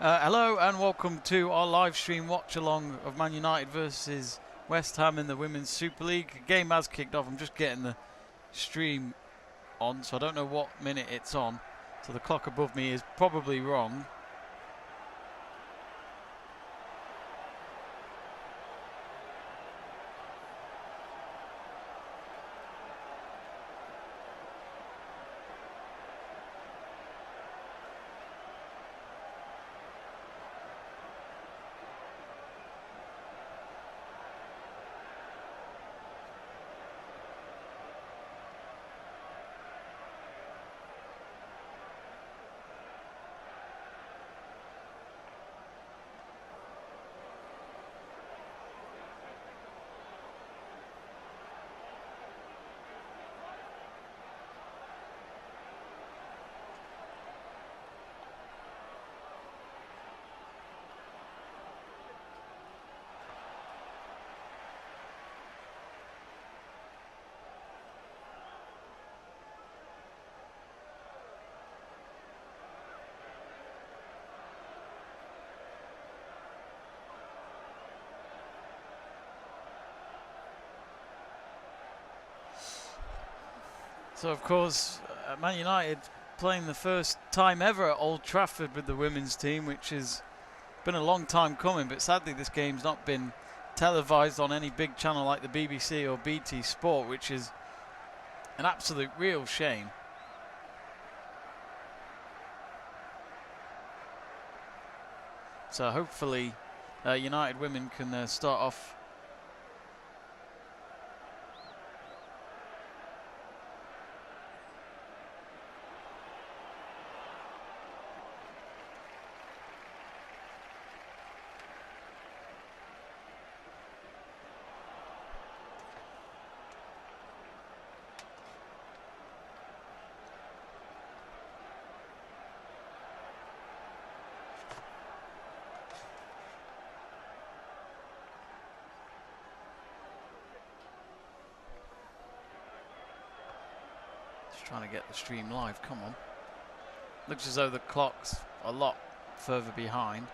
Hello and welcome to our live stream watch along of Man United versus West Ham in the Women's Super League. The game has kicked off. I'm just getting the stream on, so I don't know what minute it's on. So the clock above me is probably wrong. So of course, Man United playing the first time ever at Old Trafford with the women's team, which has been a long time coming, but sadly this game's not been televised on any big channel like the BBC or BT Sport, which is an absolute real shame. So hopefully United women can start off trying to get the stream live. Come on. Looks as though the clock's a lot further behind.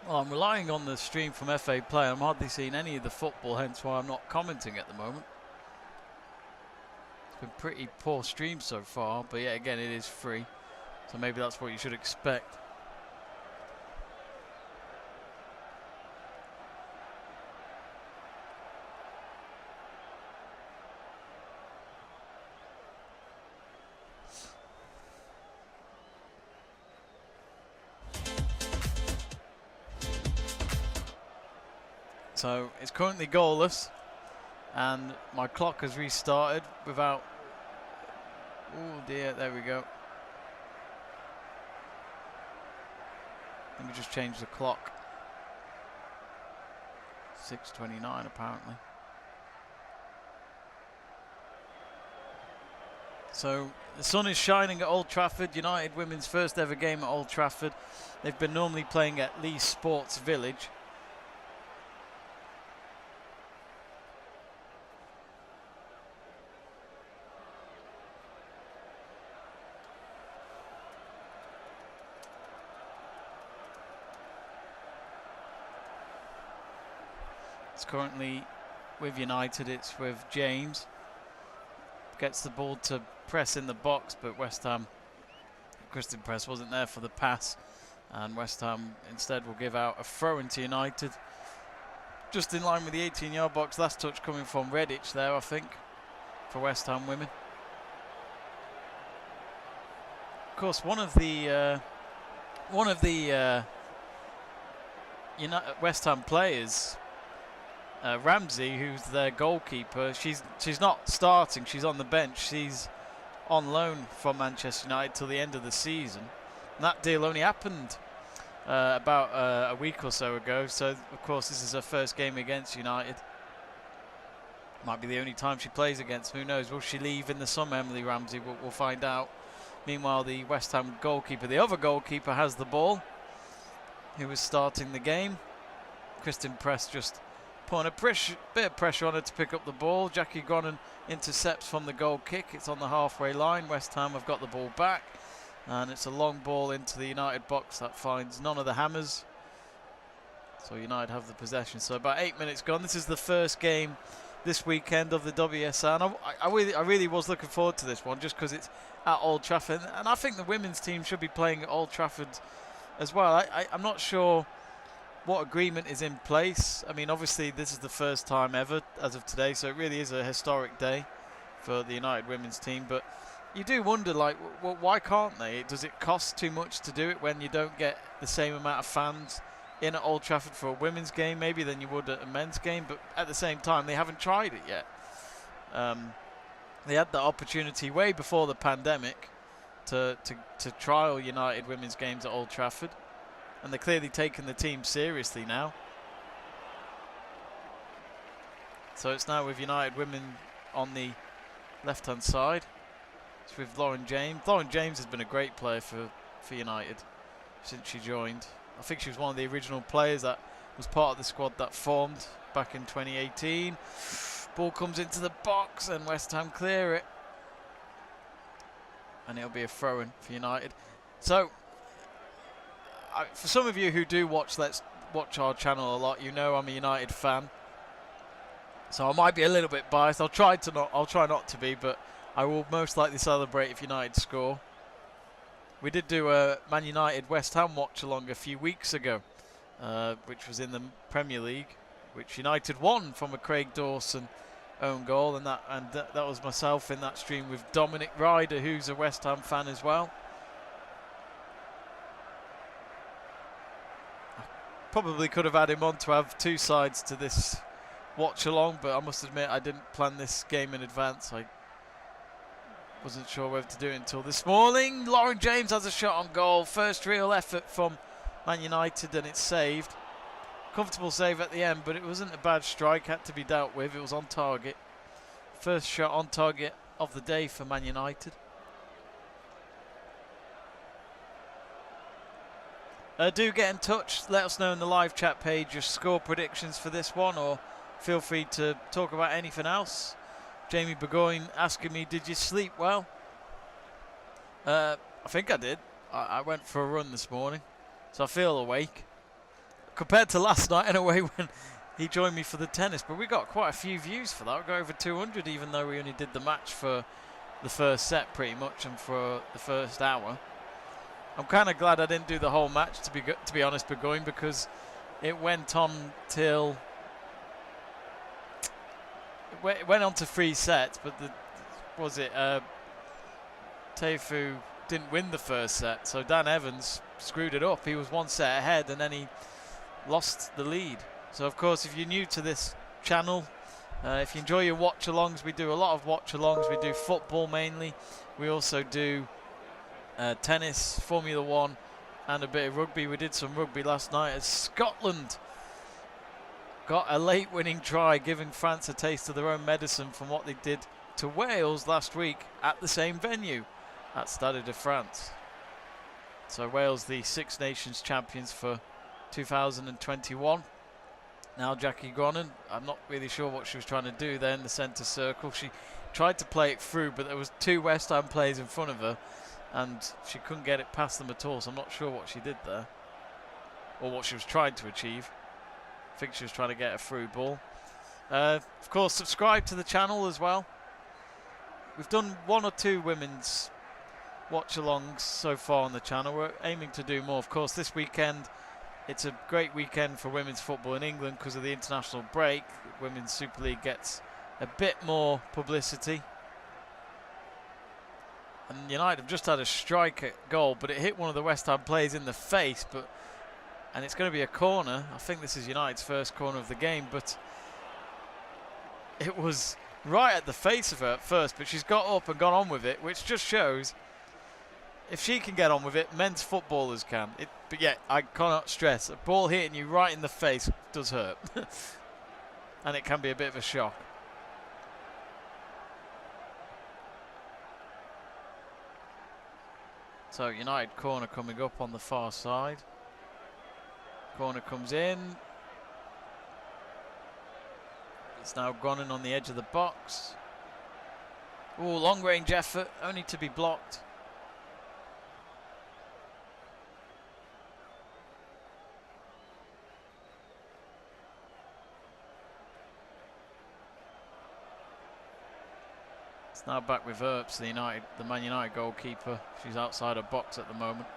Well, I'm relying on the stream from FA Play. I'm hardly seeing any of the football, hence why I'm not commenting at the moment. It's been pretty poor stream so far, but yeah, again, it is free. So maybe that's what you should expect. So it's currently goalless, and my clock has restarted without. Oh dear, there we go. Let me just change the clock. 6:29 apparently. So the sun is shining at Old Trafford. United women's first ever game at Old Trafford. They've been normally playing at Leigh Sports Village. It's currently with United, it's with James. Gets the ball to press in the box, but West Ham, Christen Press wasn't there for the pass, and West Ham instead will give out a throw into United. Just in line with the 18-yard box, last touch coming from Redditch there, I think, for West Ham women. Of course, one of the West Ham players, Ramsey, who's their goalkeeper, she's not starting, she's on the bench. She's on loan from Manchester United till the end of the season. And that deal only happened about a week or so ago, so of course this is her first game against United. Might be the only time she plays against, who knows. Will she leave in the summer, Emily Ramsey? We'll find out. Meanwhile, the West Ham goalkeeper, the other goalkeeper, has the ball, who was starting the game. Christen Press just putting a bit of pressure on her to pick up the ball. Jackie Gronnen intercepts from the goal kick. It's on the halfway line. West Ham have got the ball back, and it's a long ball into the United box that finds none of the Hammers. So United have the possession. So about 8 minutes gone. This is the first game this weekend of the WSL. And I really was looking forward to this one, just because it's at Old Trafford, and I think the women's team should be playing at Old Trafford as well. I'm not sure what agreement is in place. I mean, obviously this is the first time ever as of today, so it really is a historic day for the United women's team. But you do wonder, like, well, why can't they? Does it cost too much to do it when you don't get the same amount of fans in at Old Trafford for a women's game maybe than you would at a men's game? But at the same time, they haven't tried it yet. They had the opportunity way before the pandemic to trial United women's games at Old Trafford, and they're clearly taking the team seriously now. So it's now with United women on the left-hand side. It's with Lauren James. Lauren James has been a great player for United since she joined. I think she was one of the original players that was part of the squad that formed back in 2018. Ball comes into the box and West Ham clear it. And it'll be a throw-in for United. So, for some of you who do watch our channel a lot, you know I'm a United fan. So I might be a little bit biased. I'll try not to be, but I will most likely celebrate if United score. We did do a Man United West Ham watch along a few weeks ago, which was in the Premier League, which United won from a Craig Dawson own goal, and that was myself in that stream with Dominic Ryder, who's a West Ham fan as well. I probably could have had him on to have two sides to this watch along, but I must admit I didn't plan this game in advance. I wasn't sure whether to do it until this morning. Lauren James has a shot on goal. First real effort from Man United, and it's saved. Comfortable save at the end, but it wasn't a bad strike. Had to be dealt with. It was on target. First shot on target of the day for Man United. Do get in touch. Let us know in the live chat page your score predictions for this one, or feel free to talk about anything else. Jamie Burgoyne asking me, did you sleep well? I think I did. I went for a run this morning, so I feel awake. compared to last night in a way when he joined me for the tennis. But we got quite a few views for that. We got over 200, even though we only did the match for the first set pretty much and for the first hour. I'm kind of glad I didn't do the whole match, to be honest, Burgoyne, because it went on till it went on to 3 sets, but Teifu didn't win the first set, so Dan Evans screwed it up. He was 1 set ahead and then he lost the lead. So of course, if you're new to this channel, if you enjoy your watch-alongs, we do a lot of watch-alongs. We do football mainly. We also do tennis, Formula 1 and a bit of rugby. We did some rugby last night as Scotland got a late winning try, giving France a taste of their own medicine from what they did to Wales last week at the same venue at Stade de France. So Wales, the Six Nations champions for 2021. Now Jackie Gronin, I'm not really sure what she was trying to do there in the centre circle. She tried to play it through, but there was 2 West Ham players in front of her and she couldn't get it past them at all, so I'm not sure what she did there or what she was trying to achieve. I think she was trying to get a through ball. Of course, subscribe to the channel as well. We've done 1 or 2 women's watch-alongs so far on the channel. We're aiming to do more. Of course, this weekend, it's a great weekend for women's football in England because of the international break. Women's Super League gets a bit more publicity. And United have just had a strike at goal, but it hit one of the West Ham players in the face. And it's going to be a corner. I think this is United's first corner of the game, but it was right at the face of her at first, but she's got up and gone on with it, which just shows if she can get on with it, men's footballers can. But yeah, I cannot stress, a ball hitting you right in the face does hurt. And it can be a bit of a shock. So United corner coming up on the far side. Corner comes in. It's now Gronin on the edge of the box. Oh, long range effort, only to be blocked. It's now back with Earps, the Man United goalkeeper. She's outside her box at the moment.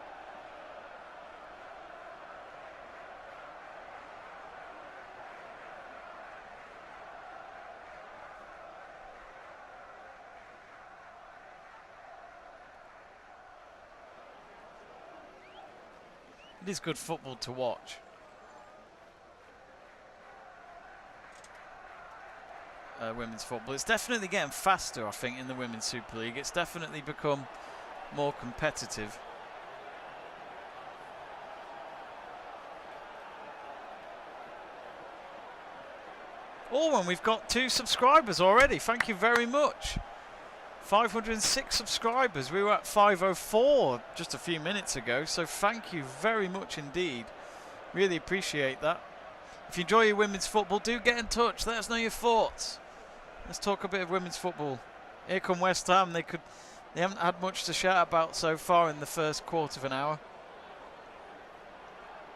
It is good football to watch. Women's football. It's definitely getting faster, I think, in the Women's Super League. It's definitely become more competitive. Oh, and we've got 2 subscribers already. Thank you very much. 506 subscribers. We were at 504 just a few minutes ago, so thank you very much indeed. Really appreciate that. If you enjoy your women's football, do get in touch. Let us know your thoughts. Let's talk a bit of women's football. Here come West Ham. They haven't had much to shout about so far in the first quarter of an hour.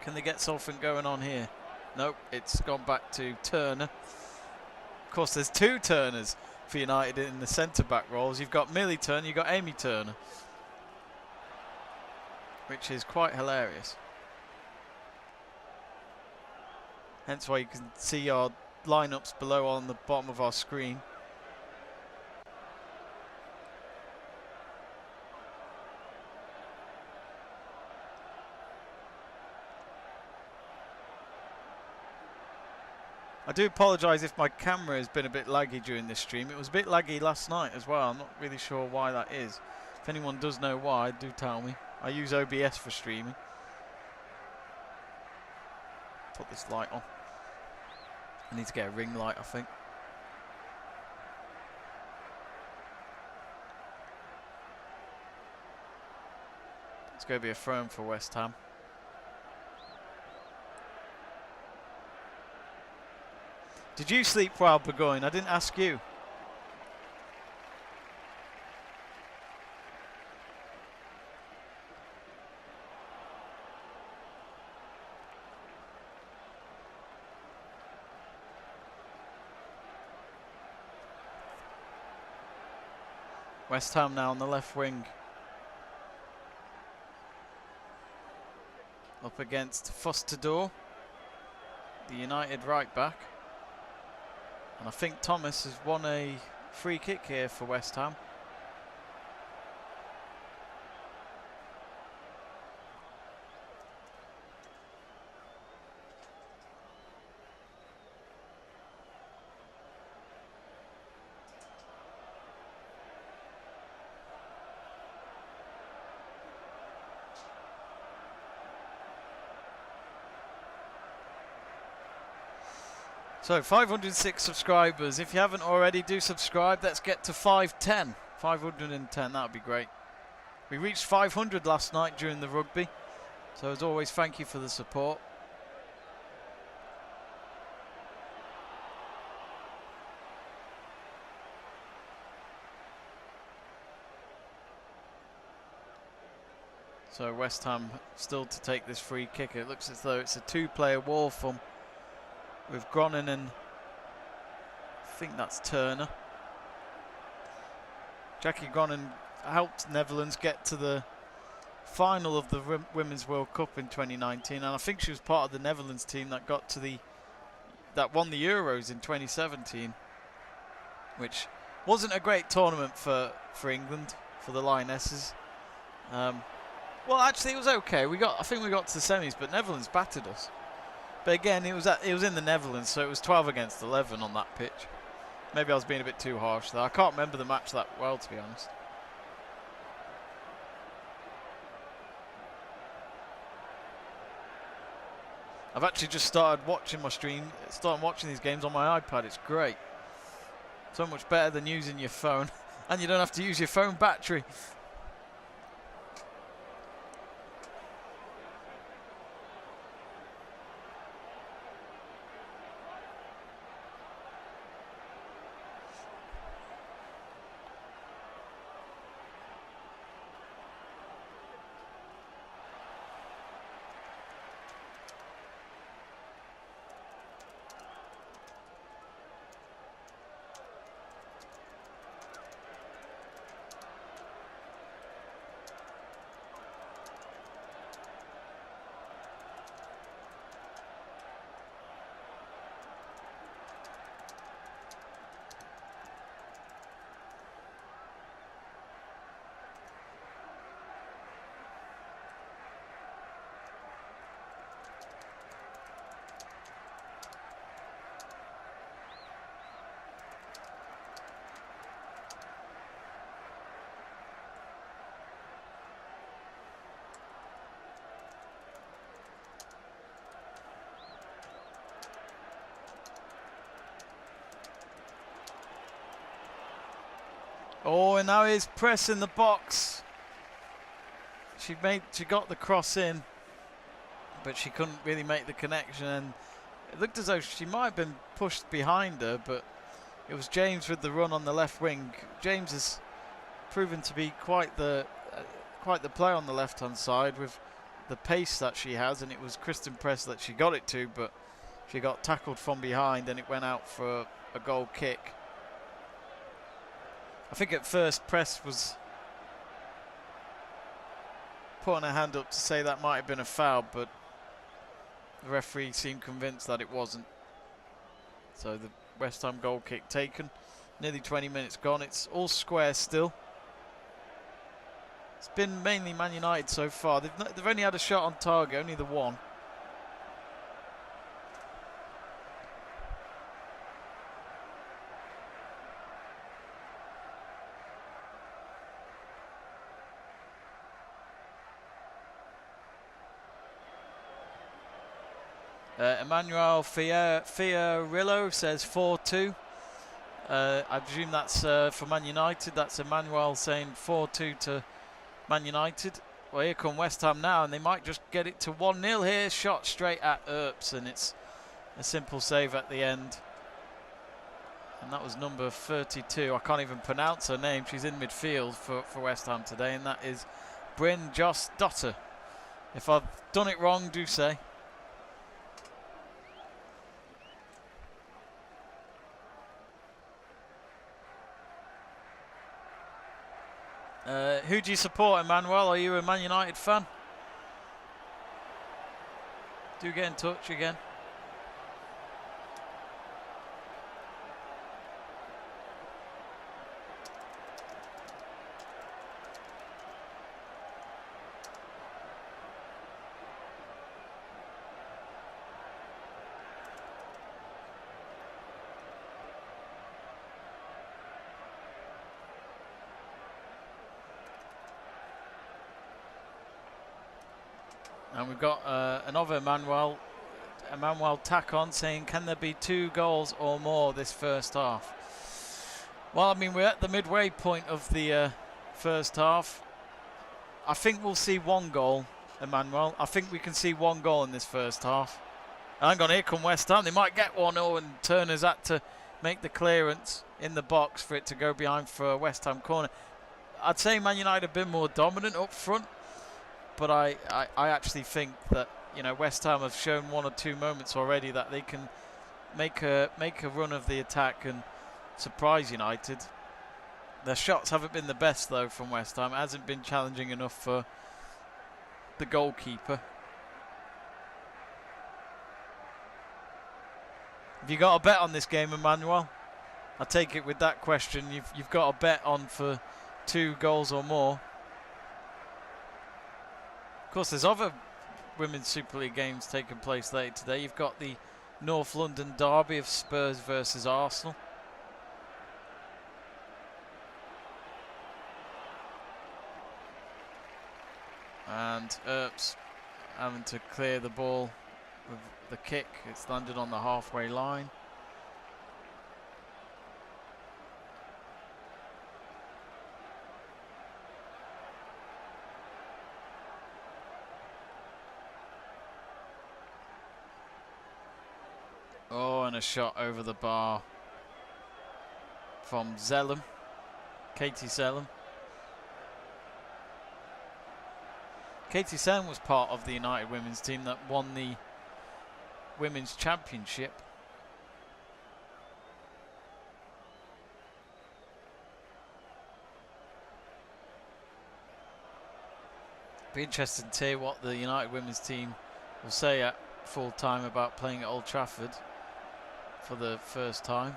Can they get something going on here? Nope, it's gone back to Turner. Of course, there's 2 Turners for United in the centre-back roles. You've got Millie Turner, you've got Amy Turner, which is quite hilarious. Hence why you can see our lineups below on the bottom of our screen. I do apologise if my camera has been a bit laggy during this stream. It was a bit laggy last night as well. I'm not really sure why that is. If anyone does know why, do tell me. I use OBS for streaming. Put this light on. I need to get a ring light, I think. It's going to be a throw-in for West Ham. Did you sleep well, Burgoyne? I didn't ask you. West Ham now on the left wing. Up against Fustador, the United right back. And I think Thomas has won a free kick here for West Ham. So 506 subscribers. If you haven't already, do subscribe. Let's get to 510. 510, that would be great. We reached 500 last night during the rugby. So as always, thank you for the support. So West Ham still to take this free kick. It looks as though it's a two-player wall from with Groningen and I think that's Turner. Jackie Groningen helped Netherlands get to the final of the Women's World Cup in 2019, and I think she was part of the Netherlands team that got to that won the Euros in 2017, which wasn't a great tournament for England, for the Lionesses. Well, actually, it was okay. I think we got to the semis, but Netherlands battered us. But again, it was in the Netherlands, so it was 12 against 11 on that pitch. Maybe I was being a bit too harsh there. I can't remember the match that well, to be honest. I've actually just started watching these games on my iPad. It's great. So much better than using your phone. And you don't have to use your phone battery. Oh, and now he's pressing the box. She got the cross in, but she couldn't really make the connection, and it looked as though she might have been pushed behind her, but it was James with the run on the left wing. James has proven to be quite the player on the left-hand side with the pace that she has, and it was Kristen Press that she got it to, but she got tackled from behind and it went out for a goal kick. I think at first Press was putting her hand up to say that might have been a foul, but the referee seemed convinced that it wasn't. So the West Ham goal kick taken. Nearly 20 minutes gone. It's all square still. It's been mainly Man United so far. They've only had a shot on target, only the one. Emmanuel Fiorillo says 4-2. I presume that's for Man United. That's Emmanuel saying 4-2 to Man United. Well, here come West Ham now, and they might just get it to 1-0 here. Shot straight at Earps, and it's a simple save at the end. And that was number 32. I can't even pronounce her name. She's in midfield for West Ham today, and that is Bryn Joss Dotter. If I've done it wrong, do say. Who do you support, Emmanuel? Are you a Man United fan? Do get in touch again. And we've got another Emmanuel Tacon saying, can there be 2 goals or more this first half? Well, I mean, we're at the midway point of the first half. I think we'll see 1 goal, Emmanuel. I think we can see 1 goal in this first half. Hang on, here come West Ham. They might get 1-0 and Turner's had to make the clearance in the box for it to go behind for a West Ham corner. I'd say Man United have been more dominant up front, but I actually think that, you know, West Ham have shown 1 or 2 moments already that they can make a run of the attack and surprise United. Their shots haven't been the best though from West Ham. It hasn't been challenging enough for the goalkeeper. Have you got a bet on this game, Emmanuel? I take it with that question you've got a bet on for 2 goals or more. Of course, there's other Women's Super League games taking place later today. You've got the North London derby of Spurs versus Arsenal. And Earps having to clear the ball with the kick. It's landed on the halfway line. Oh, and a shot over the bar from Zellum, Katie Zellum. Katie Zellum was part of the United women's team that won the Women's Championship. Be interesting to hear what the United women's team will say at full time about playing at Old Trafford for the first time.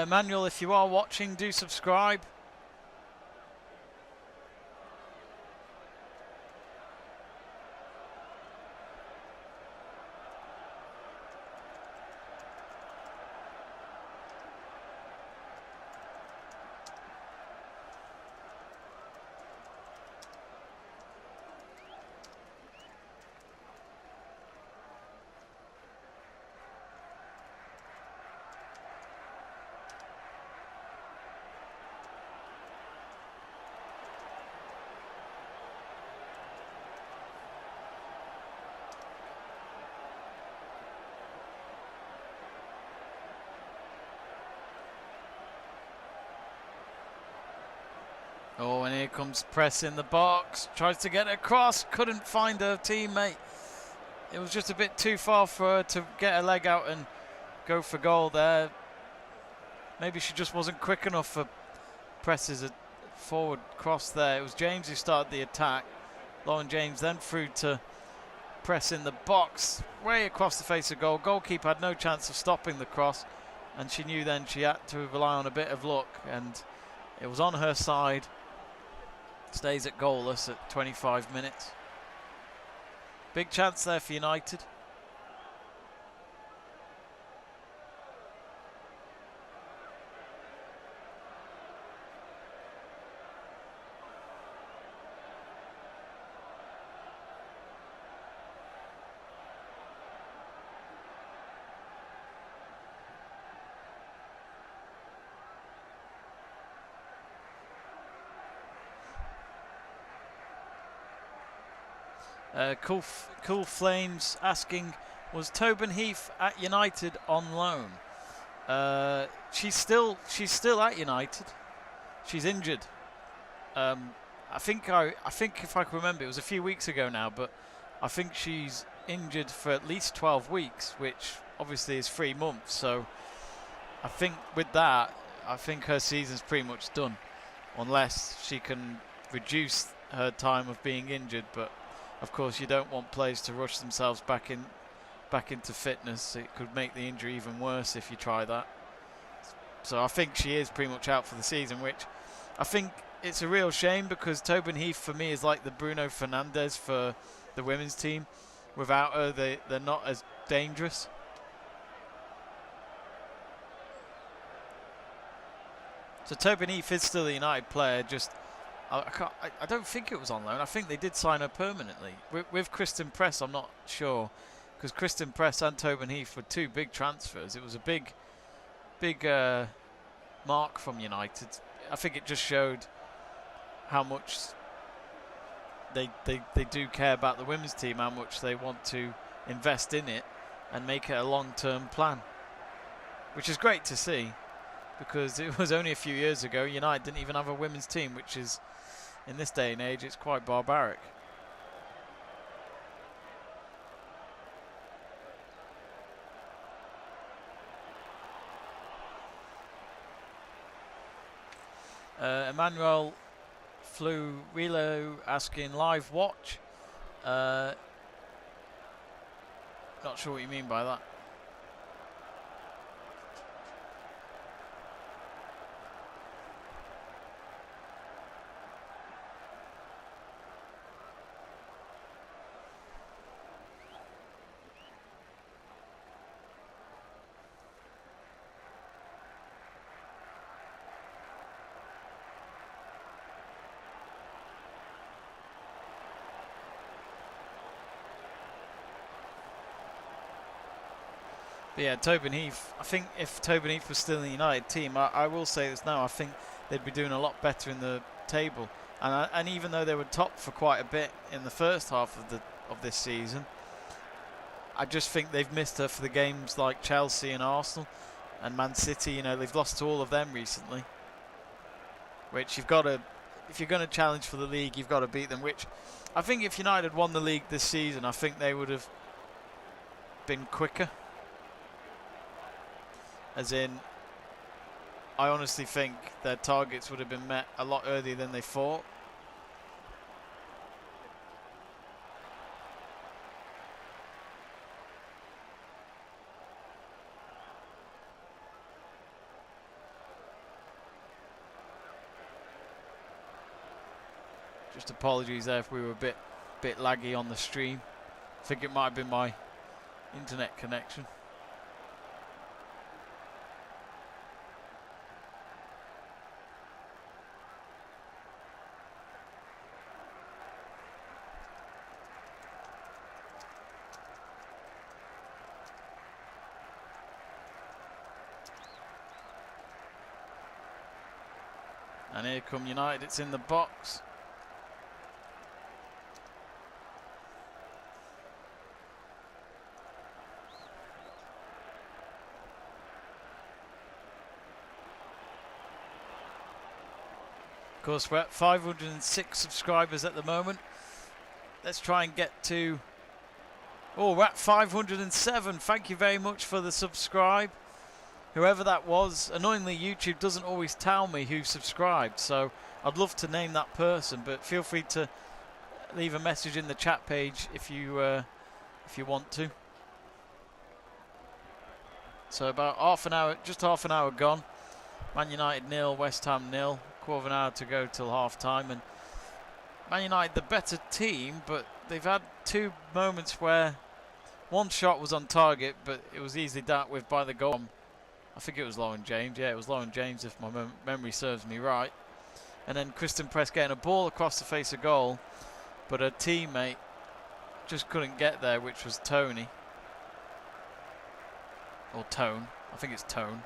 Manuel, if you are watching, do subscribe. Oh, and here comes press in the box. Tries to get across. Couldn't find her teammate. It was just a bit too far for her to get her leg out and go for goal there. Maybe she just wasn't quick enough for Press's forward cross there. It was James who started the attack. Lauren James then through to Press in the box. Way across the face of goal. Goalkeeper had no chance of stopping the cross. And she knew then she had to rely on a bit of luck. And it was on her side. Stays at goalless at 25 minutes. Big chance there for United. Cool Flames asking, was Tobin Heath at United on loan? She's still at United. She's injured. I think if I can remember, it was a few weeks ago now, but I think she's injured for at least 12 weeks, which obviously is 3 months. So I think with that, I think her season's pretty much done, unless she can reduce her time of being injured. But of course, you don't want players to rush themselves back into fitness. It could make the injury even worse if you try that. So I think she is pretty much out for the season, which I think it's a real shame, because Tobin Heath for me is like the Bruno Fernandes for the women's team. Without her, they're not as dangerous. So Tobin Heath is still a United player, just I don't think it was on loan. I think they did sign her permanently. With Kristen Press, I'm not sure, because Kristen Press and Tobin Heath were 2 big transfers. It was a big mark from United. I think it just showed how much they do care about the women's team, how much they want to invest in it and make it a long-term plan, which is great to see, because it was only a few years ago United didn't even have a women's team, which is, in this day and age, it's quite barbaric. Emmanuel Fluilo asking live watch. Not sure what you mean by that. But yeah, Tobin Heath, I think if Tobin Heath was still in the United team, I will say this now, I think they'd be doing a lot better in the table. And even though they were top for quite a bit in the first half of this season, I just think they've missed her for the games like Chelsea and Arsenal and Man City. You know, they've lost to all of them recently, which you've got to, if you're going to challenge for the league, you've got to beat them, which I think if United had won the league this season, I think they would have been quicker. As in, I honestly think their targets would have been met a lot earlier than they thought. Just apologies there if we were a bit laggy on the stream. I think it might have been my internet connection. And here come United, it's in the box. Of course, we're at 506 subscribers at the moment. Let's try and get to... Oh, we're at 507. Thank you very much for the subscribe. Whoever that was. Annoyingly, YouTube doesn't always tell me who subscribed, so I'd love to name that person, but feel free to leave a message in the chat page if you want to. So about half an hour, just half an hour gone. Man United 0, West Ham 0. Quarter of an hour to go till half time, and Man United the better team, but they've had 2 moments where one shot was on target, but it was easily dealt with by the goal. I think it was Lauren James. Yeah, it was Lauren James, if my memory serves me right. And then Kristen Press getting a ball across the face of goal, but her teammate just couldn't get there, which was Tony. Or Tone. I think it's Tone.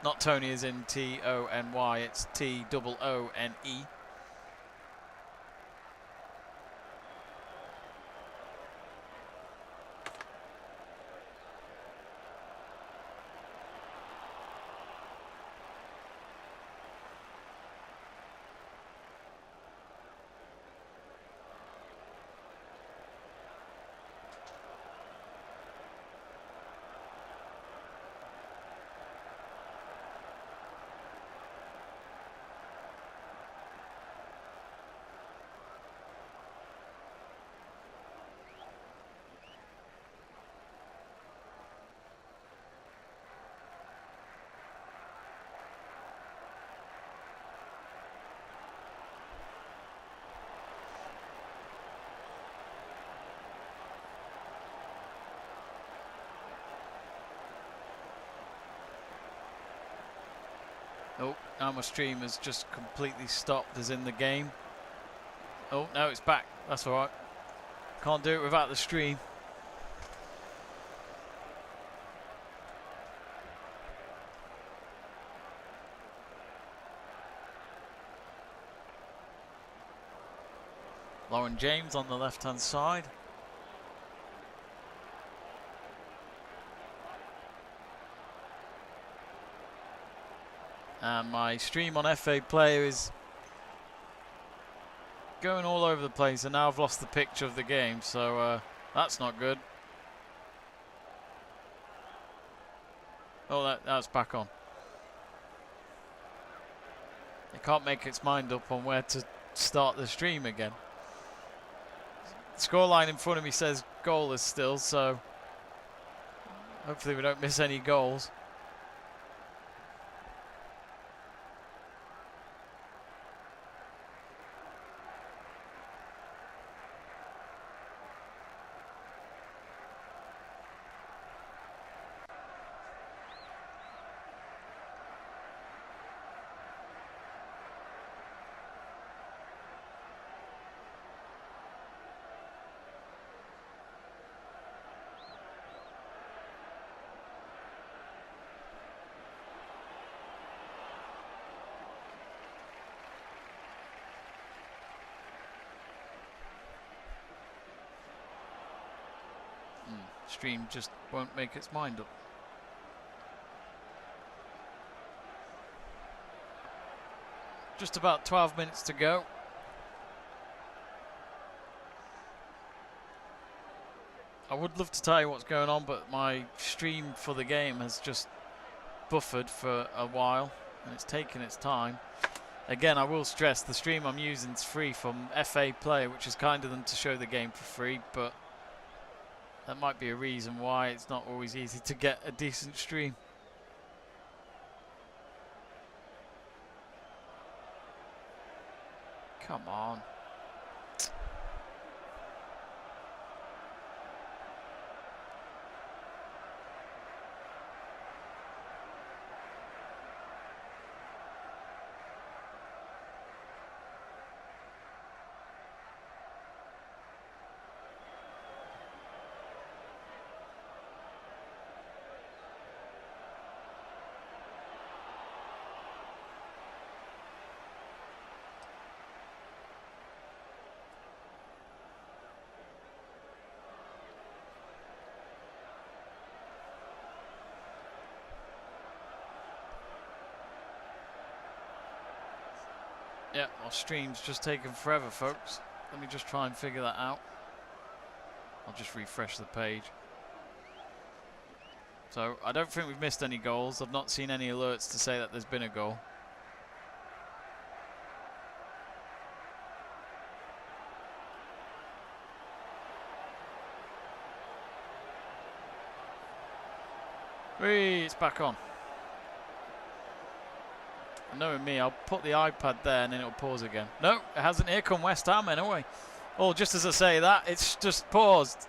Not Tony as in T-O-N-Y, it's T-O-O-N-E. Oh, now my stream has just completely stopped as in the game. Oh, no, it's back. That's all right. Can't do it without the stream. Lauren James on the left-hand side. And my stream on FA Player is going all over the place, and now I've lost the picture of the game, so that's not good. Oh, that's back on. It can't make its mind up on where to start the stream again. The scoreline in front of me says goalless still, so hopefully we don't miss any goals. Stream just won't make its mind up. Just about 12 minutes to go. I would love to tell you what's going on, but my stream for the game has just buffered for a while and it's taken its time. Again, I will stress the stream I'm using is free from FA Player, which is kind of them to show the game for free, but that might be a reason why it's not always easy to get a decent stream. Come on. Yeah, our stream's just taken forever, folks. Let me just try and figure that out. I'll just refresh the page. So, I don't think we've missed any goals. I've not seen any alerts to say that there's been a goal. Whee, it's back on. Knowing me, I'll put the iPad there and then it'll pause again. No, it hasn't. Here come West Ham anyway. Oh, just as I say that, it's just paused.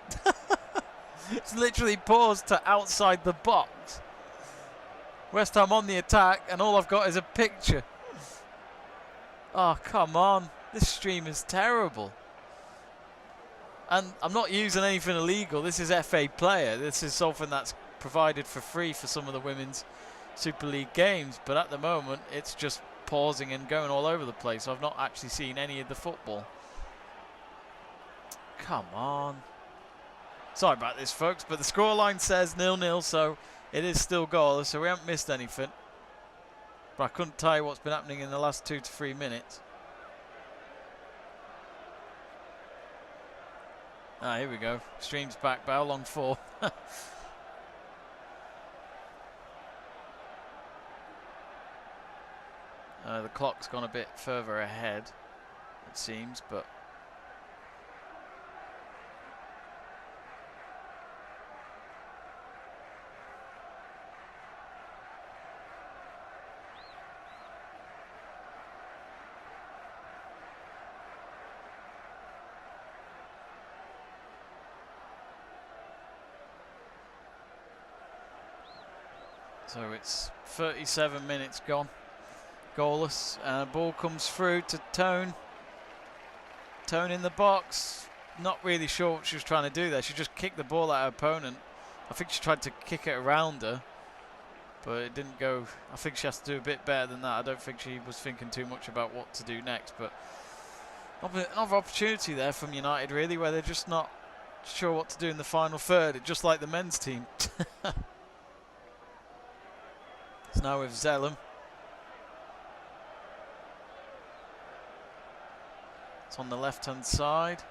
It's literally paused to outside the box. West Ham on the attack, and all I've got is a picture. Oh, come on. This stream is terrible. And I'm not using anything illegal. This is FA Player. This is something that's provided for free for some of the women's Super League games, but at the moment it's just pausing and going all over the place. So I've not actually seen any of the football. Come on. Sorry about this, folks, but the scoreline says 0-0, so it is still goalless, so we haven't missed anything. But I couldn't tell you what's been happening in the last 2 to 3 minutes. Ah, here we go. Stream's back, but how long for? The clock's gone a bit further ahead, it seems, but so it's 37 minutes gone. goalless. Ball comes through to Tone. Tone in the box. Not really sure what she was trying to do there. She just kicked the ball at her opponent. I think she tried to kick it around her, but it didn't go. I think she has to do a bit better than that. I don't think she was thinking too much about what to do next, but another opportunity there from United, really, where they're just not sure what to do in the final third. It's just like the men's team. It's now with Zellum. It's on the left-hand side.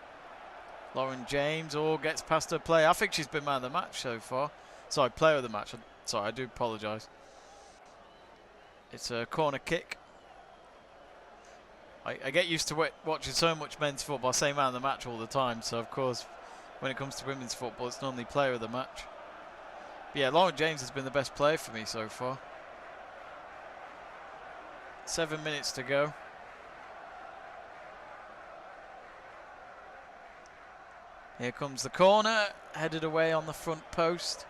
Lauren James gets past her play. I think she's been man of the match so far. Sorry, player of the match. Sorry, I do apologise. It's a corner kick. I get used to watching so much men's football. I say man of the match all the time. So, of course, when it comes to women's football, it's normally player of the match. But yeah, Lauren James has been the best player for me so far. 7 minutes to go. Here comes the corner, headed away on the front post.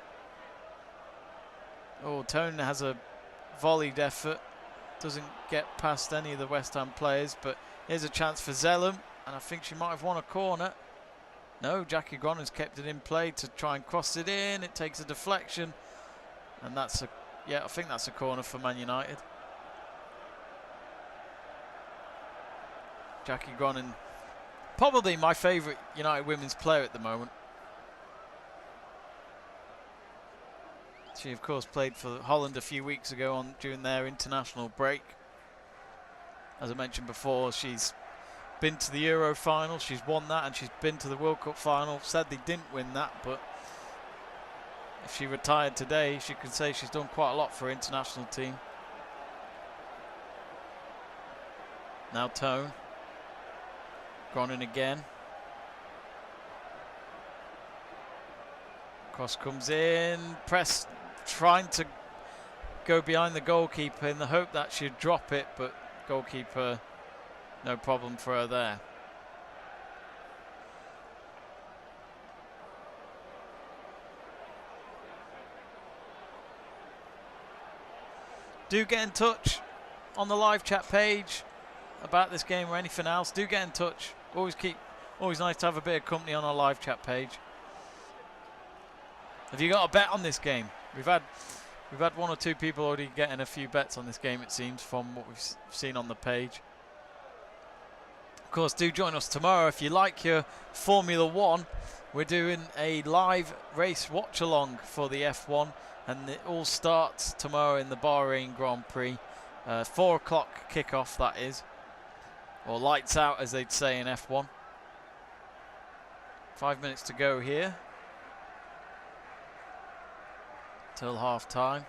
Oh, Tone has a volleyed effort. Doesn't get past any of the West Ham players, but here's a chance for Zellum, and I think she might have won a corner. No, Jackie Gron has kept it in play to try and cross it in. It takes a deflection, and that's I think that's a corner for Man United. Jackie Gronin, probably my favourite United women's player at the moment. She, of course, played for Holland a few weeks ago during their international break. As I mentioned before, she's been to the Euro final, she's won that, and she's been to the World Cup final. Sadly didn't win that, but if she retired today, she could say she's done quite a lot for her international team. Now Tone. Gronin again. Cross comes in. Press trying to go behind the goalkeeper in the hope that she'd drop it, but goalkeeper, no problem for her there. Do get in touch on the live chat page about this game or anything else. Do get in touch. Always nice to have a bit of company on our live chat page. Have you got a bet on this game? We've had one or two people already getting a few bets on this game, it seems, from what we've seen on the page. Of course, do join us tomorrow if you like your Formula One. We're doing a live race watch along for the F1, and it all starts tomorrow in the Bahrain Grand Prix. 4 o'clock kickoff, that is. Or lights out, as they'd say in F1. 5 minutes to go here till half time.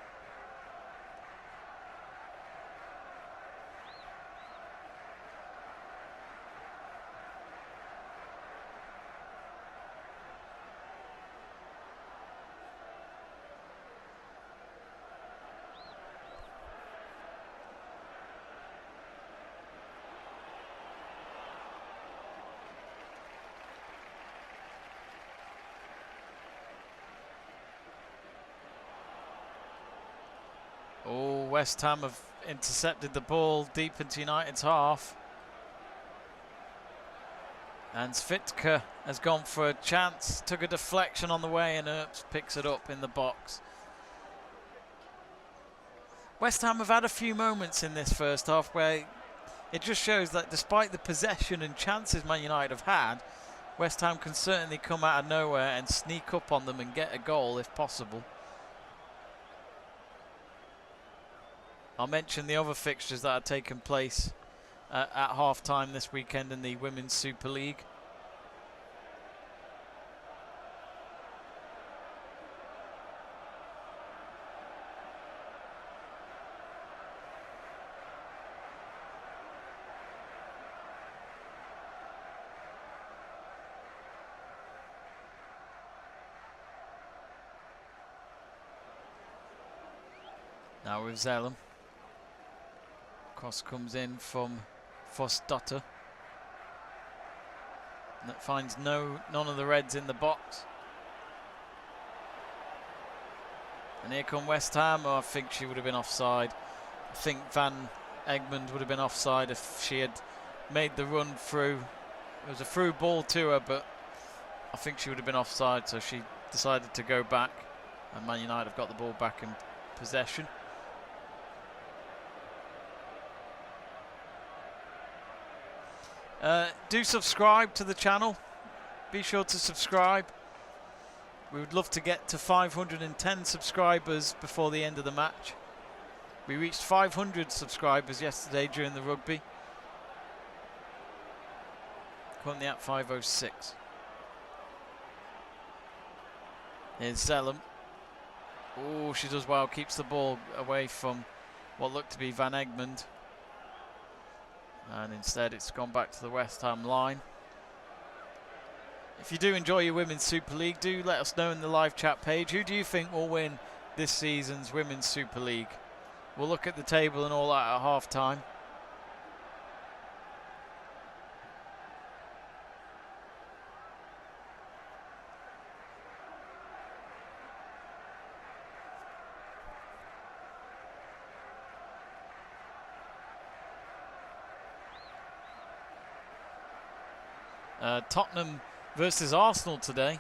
West Ham have intercepted the ball deep into United's half. And Svitka has gone for a chance, took a deflection on the way, and Earps picks it up in the box. West Ham have had a few moments in this first half where it just shows that despite the possession and chances Man United have had, West Ham can certainly come out of nowhere and sneak up on them and get a goal if possible. I'll mention the other fixtures that are taking place at half-time this weekend in the Women's Super League. Now with Zellum. Cross comes in from Fossdotter. That finds none of the Reds in the box. And here come West Ham. Oh, I think she would have been offside. I think Van Egmond would have been offside if she had made the run through. It was a through ball to her, but I think she would have been offside, so she decided to go back, and Man United have got the ball back in possession. Do subscribe to the channel. Be sure to subscribe. We would love to get to 510 subscribers before the end of the match. We reached 500 subscribers yesterday during the rugby. Currently at 506. Here's Zellum. Oh, she does well. Keeps the ball away from what looked to be Van Egmond. And instead it's gone back to the West Ham line. If you do enjoy your Women's Super League, do let us know in the live chat page. Who do you think will win this season's Women's Super League? We'll look at the table and all that at half time. Tottenham versus Arsenal today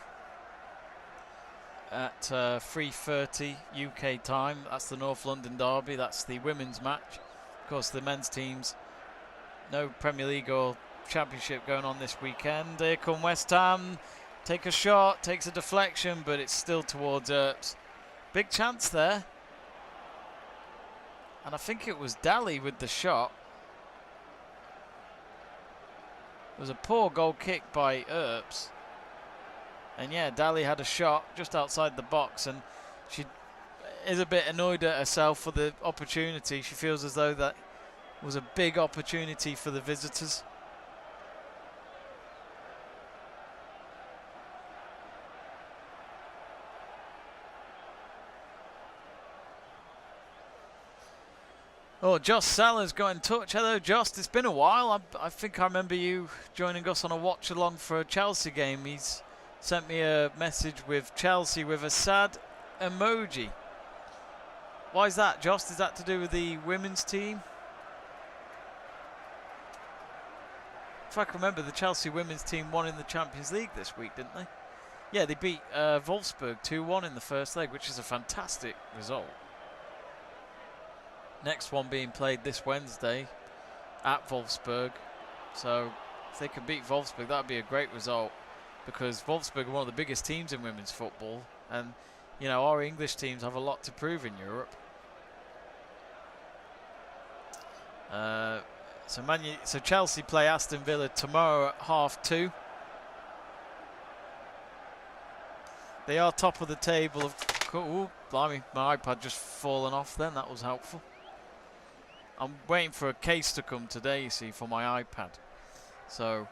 at 3:30 UK time. That's the North London derby. That's the women's match. Of course, the men's teams, no Premier League or Championship going on this weekend. Here come West Ham. Take a shot, takes a deflection, but it's still towards Earps. Big chance there. And I think it was Daly with the shot. It was a poor goal kick by Earps. And yeah, Daly had a shot just outside the box, and she is a bit annoyed at herself for the opportunity. She feels as though that was a big opportunity for the visitors. Oh, Joss Sellers got in touch. Hello, Joss. It's been a while. I think I remember you joining us on a watch along for a Chelsea game. He's sent me a message with Chelsea with a sad emoji. Why is that, Joss? Is that to do with the women's team? If I can remember, the Chelsea women's team won in the Champions League this week, didn't they? Yeah, they beat Wolfsburg 2-1 in the first leg, which is a fantastic result. Next one being played this Wednesday at Wolfsburg. So if they can beat Wolfsburg, that would be a great result, because Wolfsburg are one of the biggest teams in women's football, and you know, our English teams have a lot to prove in Europe. So Chelsea play Aston Villa tomorrow at 2:30. They are top of the table. Ooh, blimey, my iPad just fallen off then. That was helpful. I'm waiting for a case to come today, you see, for my iPad. So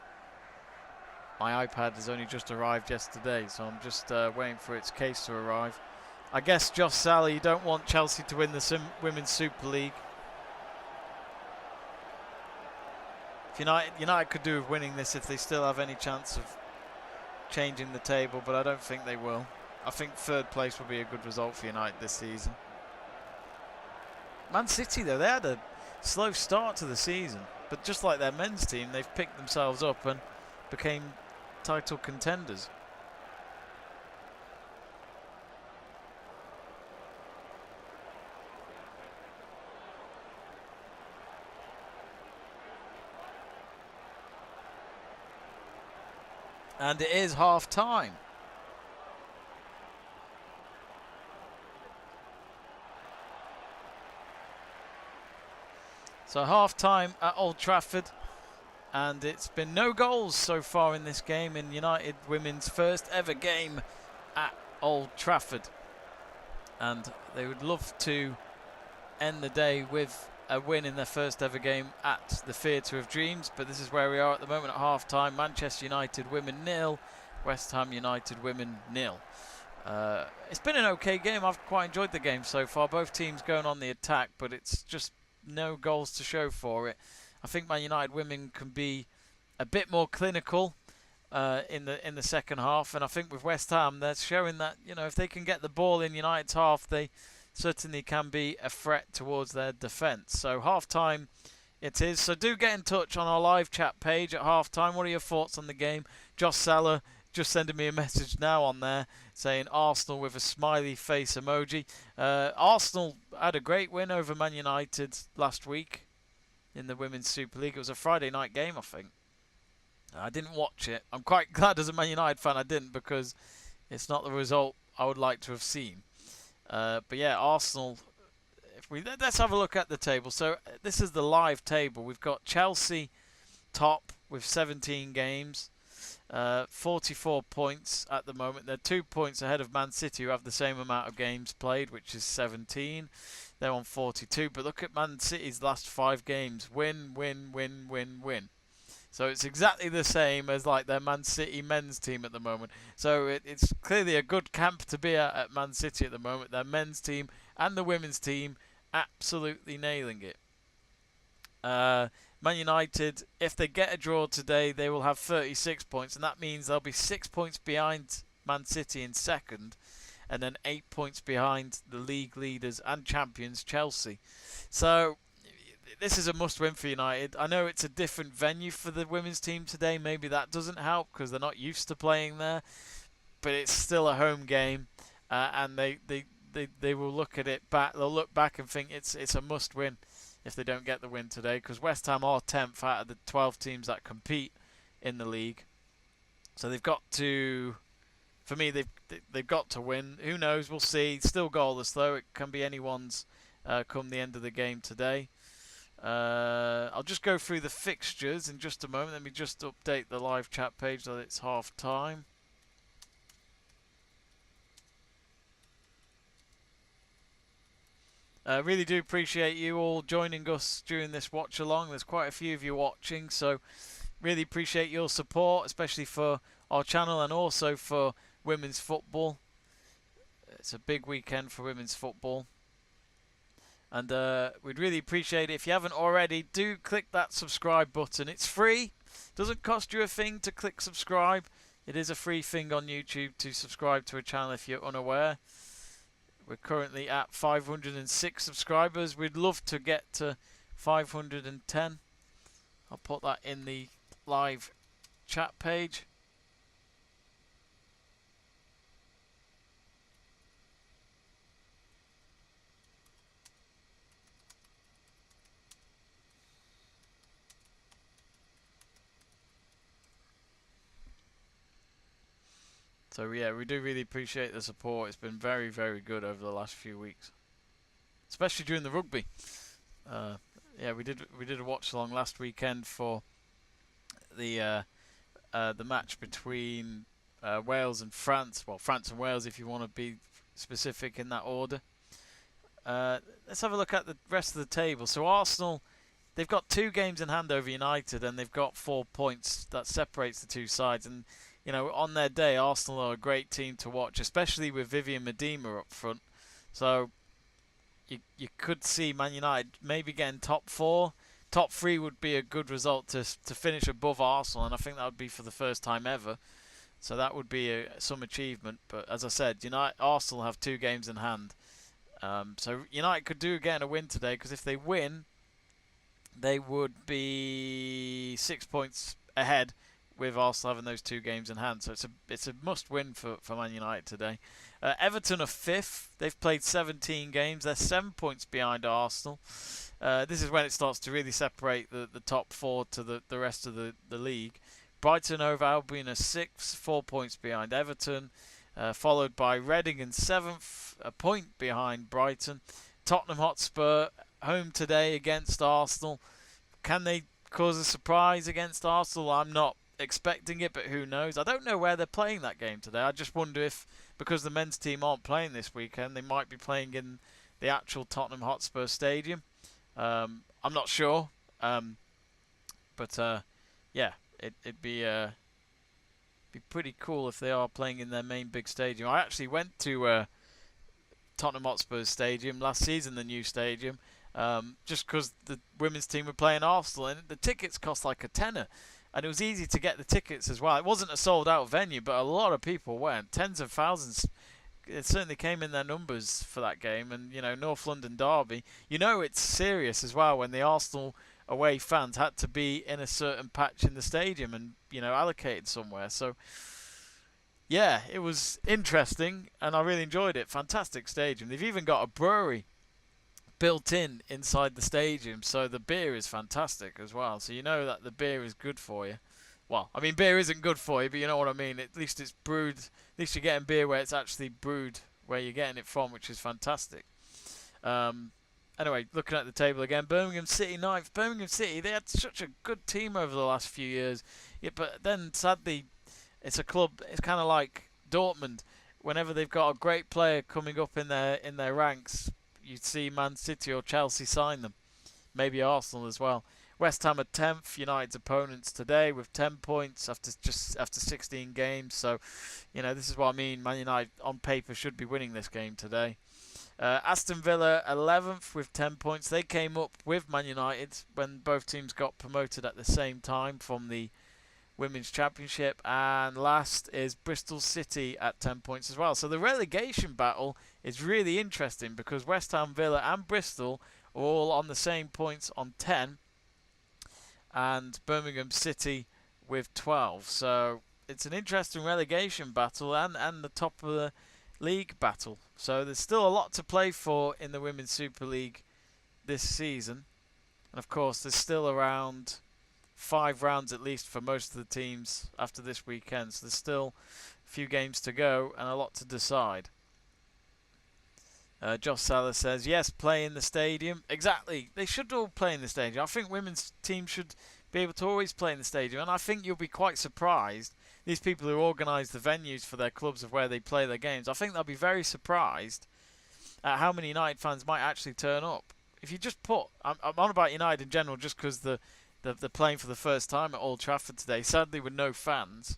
my iPad has only just arrived yesterday, so I'm just waiting for its case to arrive. I guess, Josh Sally, you don't want Chelsea to win the Women's Super League. If United could do with winning this if they still have any chance of changing the table, but I don't think they will. I think third place will be a good result for United this season. Man City, though, they had a slow start to the season, but just like their men's team, they've picked themselves up and became title contenders. And it is half time. So half time at Old Trafford, and it's been no goals so far in this game, in United Women's first ever game at Old Trafford. And they would love to end the day with a win in their first ever game at the Theatre of Dreams, but this is where we are at the moment at half time. Manchester United women 0, West Ham United women 0. It's been an okay game. I've quite enjoyed the game so far. Both teams going on the attack, but it's just no goals to show for it. I think Man United women can be a bit more clinical in the second half, and I think with West Ham they're showing that, you know, if they can get the ball in United's half, they certainly can be a threat towards their defence. So half-time it is. So do get in touch on our live chat page at half-time. What are your thoughts on the game? Josh Seller just sending me a message now on there saying Arsenal with a smiley face emoji. Arsenal had a great win over Man United last week in the Women's Super League. It was a Friday night game, I think. I didn't watch it. I'm quite glad as a Man United fan I didn't, because it's not the result I would like to have seen. But yeah, Arsenal. Let's have a look at the table. So this is the live table. We've got Chelsea top with 17 games, 44 points at the moment. They're 2 points ahead of Man City, who have the same amount of games played, which is 17. They're on 42. But look at Man City's last 5 games: win, win, win, win, win. So it's exactly the same as like their Man City men's team at the moment. So it's clearly a good camp to be at Man City at the moment. Their men's team and the women's team absolutely nailing it. Man United, if they get a draw today, they will have 36 points, and that means they'll be 6 points behind Man City in second, and then 8 points behind the league leaders and champions Chelsea. So this is a must-win for United. I know it's a different venue for the women's team today. Maybe that doesn't help because they're not used to playing there. But it's still a home game, and they will look at it back. They'll look back and think it's a must-win if they don't get the win today, because West Ham are 10th out of the 12 teams that compete in the league. So they've got to. For me, they've got to win. Who knows? We'll see. Still goalless though. It can be anyone's come the end of the game today. I'll just go through the fixtures in just a moment. Let me just update the live chat page that it's half time. Really do appreciate you all joining us during this watch along. There's quite a few of you watching, so really appreciate your support, especially for our channel and also for women's football. It's a big weekend for women's football. And we'd really appreciate it. If you haven't already, do click that subscribe button. It's free. Doesn't cost you a thing to click subscribe. It is a free thing on YouTube to subscribe to a channel if you're unaware. We're currently at 506 subscribers. We'd love to get to 510. I'll put that in the live chat page. So yeah, we do really appreciate the support. It's been very, very good over the last few weeks, especially during the rugby. Yeah, we did a watch along last weekend for the match between Wales and France. Well, France and Wales, if you want to be specific in that order. Let's have a look at the rest of the table. So Arsenal, they've got 2 games in hand over United, and they've got 4 points. That separates the two sides. And you know, on their day, Arsenal are a great team to watch, especially with Vivian Miedema up front. So you could see Man United maybe getting top 4. Top 3 would be a good result to finish above Arsenal, and I think that would be for the first time ever. So that would be some achievement. But as I said, Arsenal have 2 games in hand. So United could do getting a win today, because if they win, they would be 6 points ahead, with Arsenal having those 2 games in hand. So it's a must-win for Man United today. Everton are 5th. They've played 17 games. They're 7 points behind Arsenal. This is when it starts to really separate the top 4 to the rest of the league. Brighton over Albion are 6th, 4 points behind Everton. Followed by Reading in 7th, a point behind Brighton. Tottenham Hotspur home today against Arsenal. Can they cause a surprise against Arsenal? I'm not expecting it, but who knows? I don't know where they're playing that game today. I just wonder if, because the men's team aren't playing this weekend, they might be playing in the actual Tottenham Hotspur Stadium. I'm not sure, but yeah, it'd be pretty cool if they are playing in their main big stadium. I actually went to Tottenham Hotspur Stadium last season, the new stadium, just because the women's team were playing Arsenal, and the tickets cost like a tenner. And it was easy to get the tickets as well. It wasn't a sold-out venue, but a lot of people went. Tens of thousands it certainly came in their numbers for that game. And North London derby, it's serious as well when the Arsenal away fans had to be in a certain patch in the stadium and allocated somewhere. So yeah, it was interesting and I really enjoyed it. Fantastic stadium. They've even got a brewery built inside the stadium, so the beer is fantastic as well. So that the beer is good for you. Well, I mean, beer isn't good for you, but you know what I mean. At least it's brewed. At least you're getting beer where it's actually brewed, where you're getting it from, which is fantastic. Anyway, looking at the table again, Birmingham City 9th. Birmingham City, they had such a good team over the last few years. Yeah, but then, sadly, it's a club, it's kind of like Dortmund. Whenever they've got a great player coming up in their ranks, you'd see Man City or Chelsea sign them. Maybe Arsenal as well. West Ham are 10th, United's opponents today with 10 points after 16 games. So, this is what I mean. Man United on paper should be winning this game today. Aston Villa 11th with 10 points. They came up with Man United when both teams got promoted at the same time from the Women's Championship. And last is Bristol City at 10 points as well. So the relegation battle is really interesting because West Ham, Villa and Bristol are all on the same points on 10. And Birmingham City with 12. So it's an interesting relegation battle and the top of the league battle. So there's still a lot to play for in the Women's Super League this season. And of course there's still around 5 rounds at least for most of the teams after this weekend. So there's still a few games to go and a lot to decide. Josh Salah says, yes, play in the stadium. Exactly. They should all play in the stadium. I think women's teams should be able to always play in the stadium. And I think you'll be quite surprised, these people who organise the venues for their clubs of where they play their games, I think they'll be very surprised at how many United fans might actually turn up. If you just put... I'm on about United in general just because they're playing for the first time at Old Trafford today, sadly with no fans.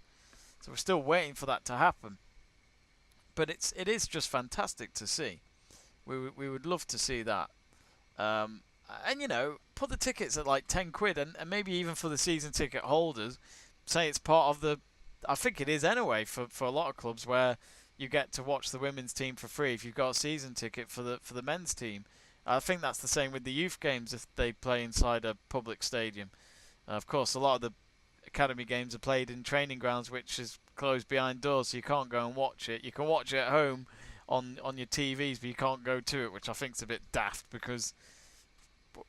So we're still waiting for that to happen. But it is just fantastic to see. We would love to see that. And put the tickets at like 10 quid and maybe even for the season ticket holders, say it's part of the... I think it is anyway for a lot of clubs where you get to watch the women's team for free if you've got a season ticket for the men's team. I think that's the same with the youth games if they play inside a public stadium. Of course, a lot of the academy games are played in training grounds which is closed behind doors, so you can't go and watch it. You can watch it at home on your TVs, but you can't go to it, which I think is a bit daft because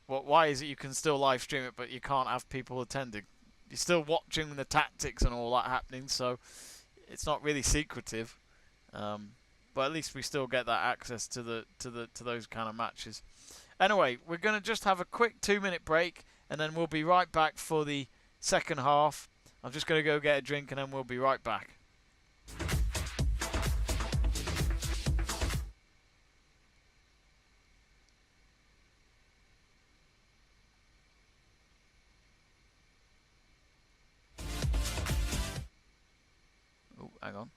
why is it you can still live stream it but you can't have people attending? You're still watching the tactics and all that happening, so it's not really secretive. But at least we still get that access to those kind of matches. Anyway, we're going to just have a quick 2-minute break and then we'll be right back for the second half. I'm just going to go get a drink and then we'll be right back. Oh, hang on.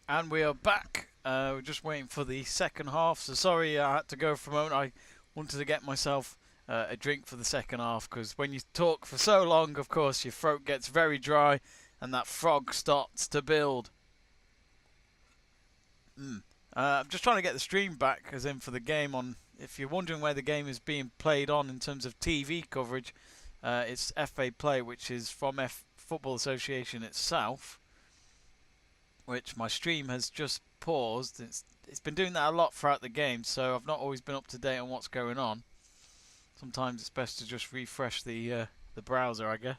And we are back. We're just waiting for the second half. So sorry I had to go for a moment. I wanted to get myself a drink for the second half, because when you talk for so long, of course, your throat gets very dry and that frog starts to build. I'm just trying to get the stream back, as in for the game on. If you're wondering where the game is being played on in terms of TV coverage, it's FA Play, which is from Football Association itself, which my stream has just paused. It's been doing that a lot throughout the game, so I've not always been up to date on what's going on. Sometimes it's best to just refresh the browser, I guess.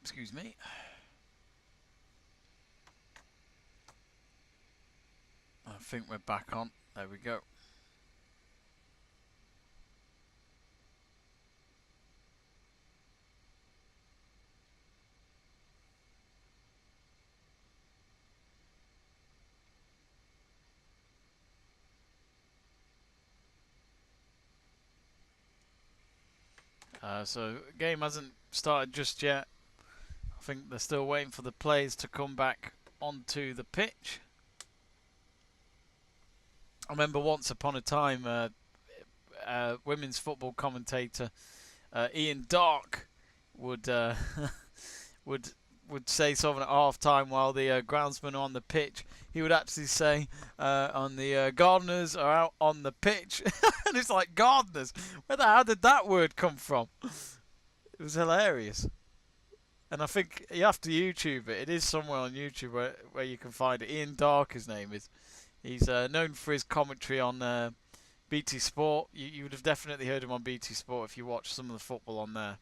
Excuse me. I think we're back on. There we go. So the game hasn't started just yet. I think they're still waiting for the players to come back onto the pitch. I remember once upon a time, women's football commentator Ian Darke would would say something at half time while the groundsmen are on the pitch. He would actually say, on the gardeners are out on the pitch. And it's like, gardeners? How did that word come from? It was hilarious. And I think you have to YouTube it. It is somewhere on YouTube where you can find it. Ian Darke, his name is. He's known for his commentary on BT Sport. You would have definitely heard him on BT Sport if you watched some of the football on there.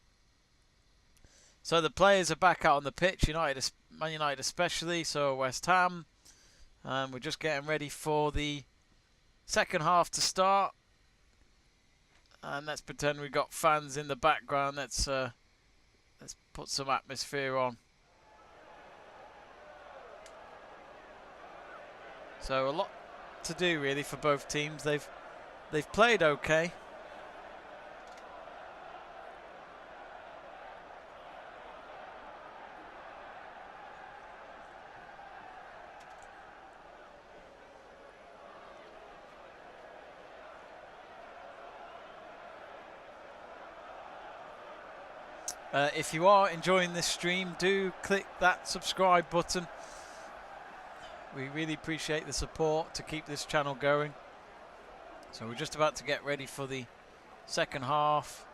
So the players are back out on the pitch, Man United especially, so West Ham. We're just getting ready for the second half to start. And let's pretend we've got fans in the background. Let's put some atmosphere on. So a lot to do really for both teams. They've played okay. If you are enjoying this stream, do click that subscribe button. We really appreciate the support to keep this channel going. So we're just about to get ready for the second half.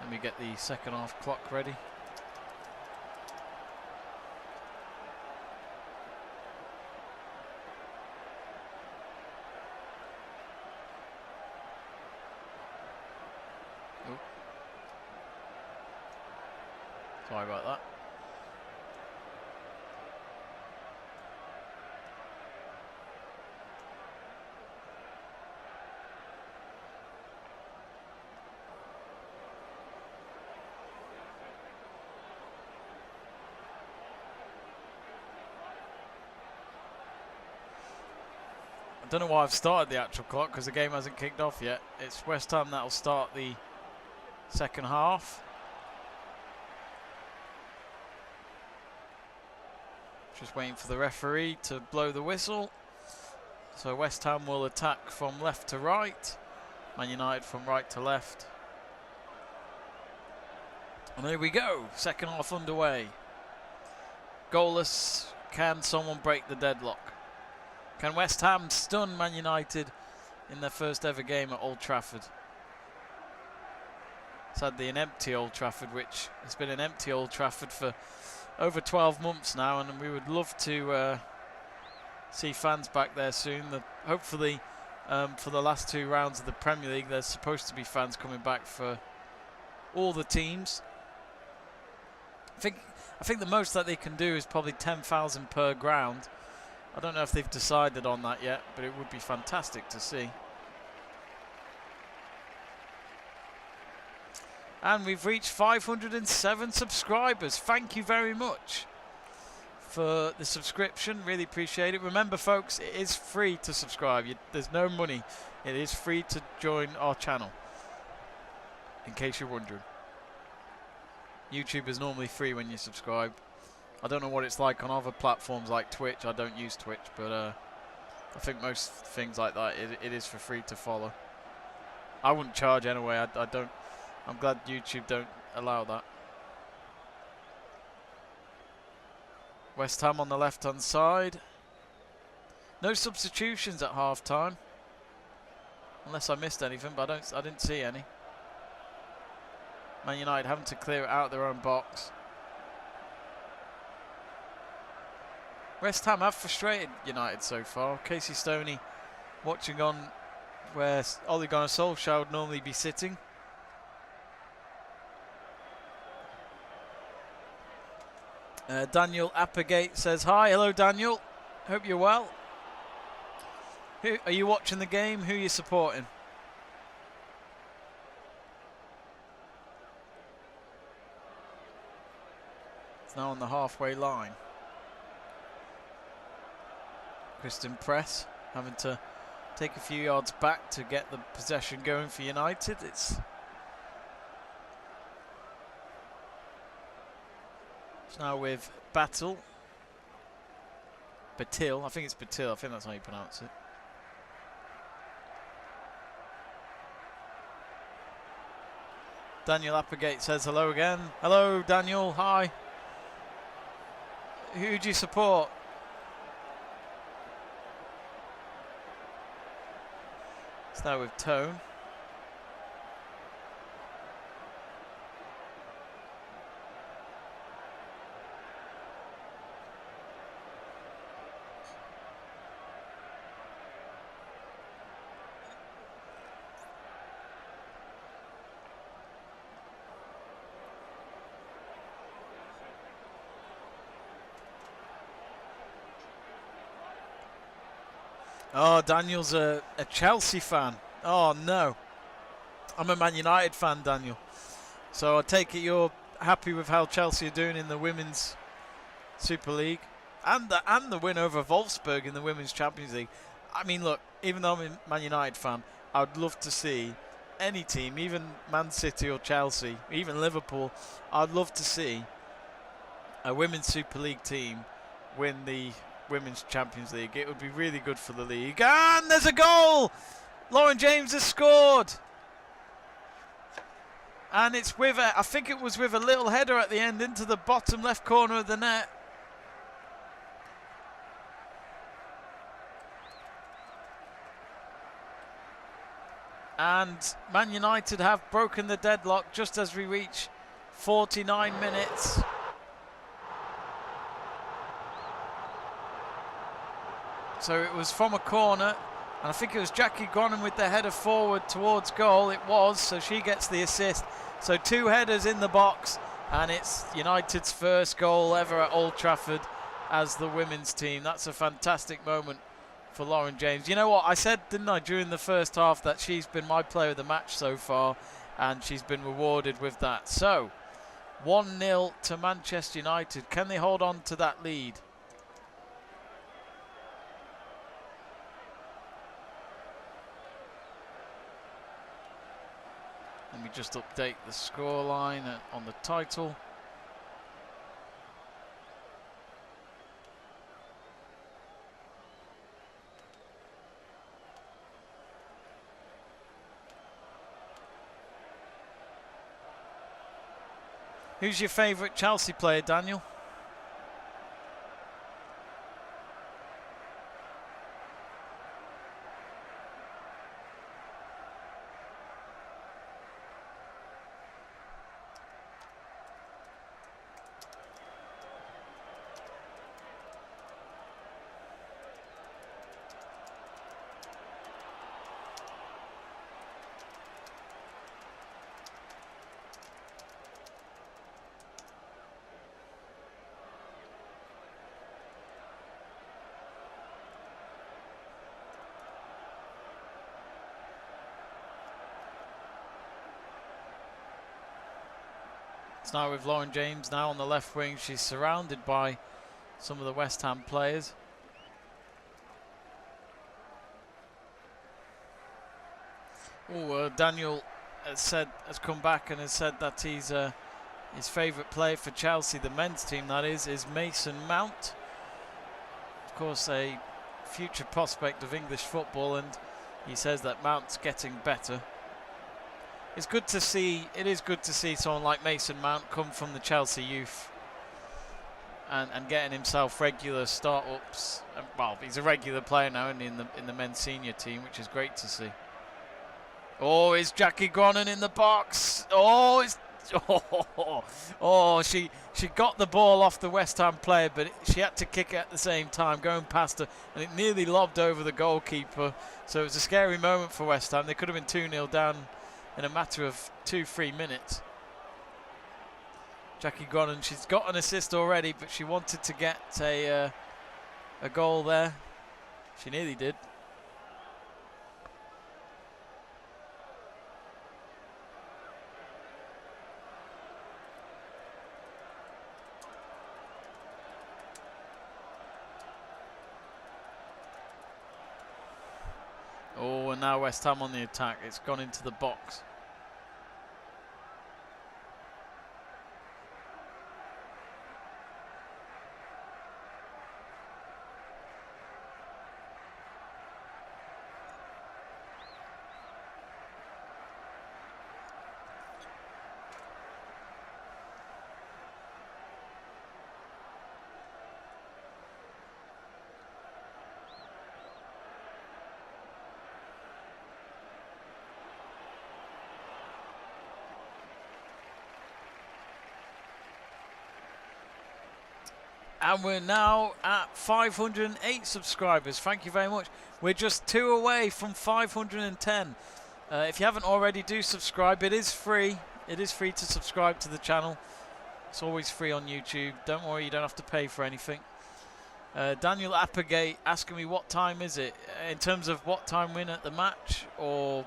Let me get the second half clock ready. Sorry about that. I don't know why I've started the actual clock, because the game hasn't kicked off yet. It's West Ham that'll start the second half. Just waiting for the referee to blow the whistle. So West Ham will attack from left to right. Man United from right to left. And there we go. Second half underway. Goalless. Can someone break the deadlock? Can West Ham stun Man United in their first ever game at Old Trafford? Sadly an empty Old Trafford, which has been an empty Old Trafford for over 12 months now, and we would love to see fans back there soon. Hopefully for the last two rounds of the Premier League there's supposed to be fans coming back for all the teams. I think the most that they can do is probably 10,000 per ground. I don't know if they've decided on that yet, but it would be fantastic to see. And we've reached 507 subscribers. Thank you very much for the subscription. Really appreciate it. Remember, folks, it is free to subscribe. There's no money. It is free to join our channel, in case you're wondering. YouTube is normally free when you subscribe. I don't know what it's like on other platforms like Twitch. I don't use Twitch, but I think most things like that, it is for free to follow. I wouldn't charge anyway. I don't. I'm glad YouTube don't allow that. West Ham on the left-hand side. No substitutions at half-time, unless I missed anything, but I didn't see any. Man United having to clear it out of their own box. West Ham have frustrated United so far. Casey Stoney watching on where Ole Gunnar Solskjaer would normally be sitting. Daniel Applegate says hi. Hello, Daniel. Hope you're well. Are you watching the game? Who are you supporting? It's now on the halfway line. Christian Press having to take a few yards back to get the possession going for United. It's now with Batil. I think it's Batil. I think that's how you pronounce it. Daniel Applegate says hello again. Hello, Daniel. Hi. Who do you support? It's now with Tone. Oh, Daniel's a Chelsea fan. Oh, no. I'm a Man United fan, Daniel. So I take it you're happy with how Chelsea are doing in the Women's Super League. And the win over Wolfsburg in the Women's Champions League. I mean, look, even though I'm a Man United fan, I would love to see any team, even Man City or Chelsea, even Liverpool, I'd love to see a Women's Super League team win the Women's Champions League. It would be really good for the league. And there's a goal! Lauren James has scored. And it's with I think it was with a little header at the end into the bottom left corner of the net. And Man United have broken the deadlock just as we reach 49 minutes. So it was from a corner, and I think it was Jackie Gronin with the header forward towards goal. It was, so she gets the assist. So 2 headers in the box, and it's United's first goal ever at Old Trafford as the women's team. That's a fantastic moment for Lauren James. You know what, I said, didn't I, during the first half that she's been my player of the match so far, and she's been rewarded with that. So 1-0 to Manchester United. Can they hold on to that lead? Let me just update the scoreline on the title. Who's your favourite Chelsea player, Daniel? It's now with Lauren James now on the left wing. She's surrounded by some of the West Ham players. Daniel has come back and has said that he's his favourite player for Chelsea, the men's team that is Mason Mount. Of course, a future prospect of English football, and he says that Mount's getting better. It's good to see. It is good to see someone like Mason Mount come from the Chelsea youth and getting himself regular start-ups. Well, he's a regular player now, isn't he, in the men's senior team, which is great to see. Oh, is Jackie Gronin in the box? Oh, it's she got the ball off the West Ham player, but she had to kick it at the same time, going past her, and it nearly lobbed over the goalkeeper. So it was a scary moment for West Ham. They could have been 2-0 down in a matter of 2-3 minutes. Jackie Gronin, she's got an assist already, but she wanted to get a goal there. She nearly did. Oh, and now West Ham on the attack. It's gone into the box. And we're now at 508 subscribers. Thank you very much. We're just 2 away from 510. If you haven't already, do subscribe. It is free. It is free to subscribe to the channel. It's always free on YouTube. Don't worry, you don't have to pay for anything. Daniel Applegate asking me what time is it? In terms of what time we're in at the match, or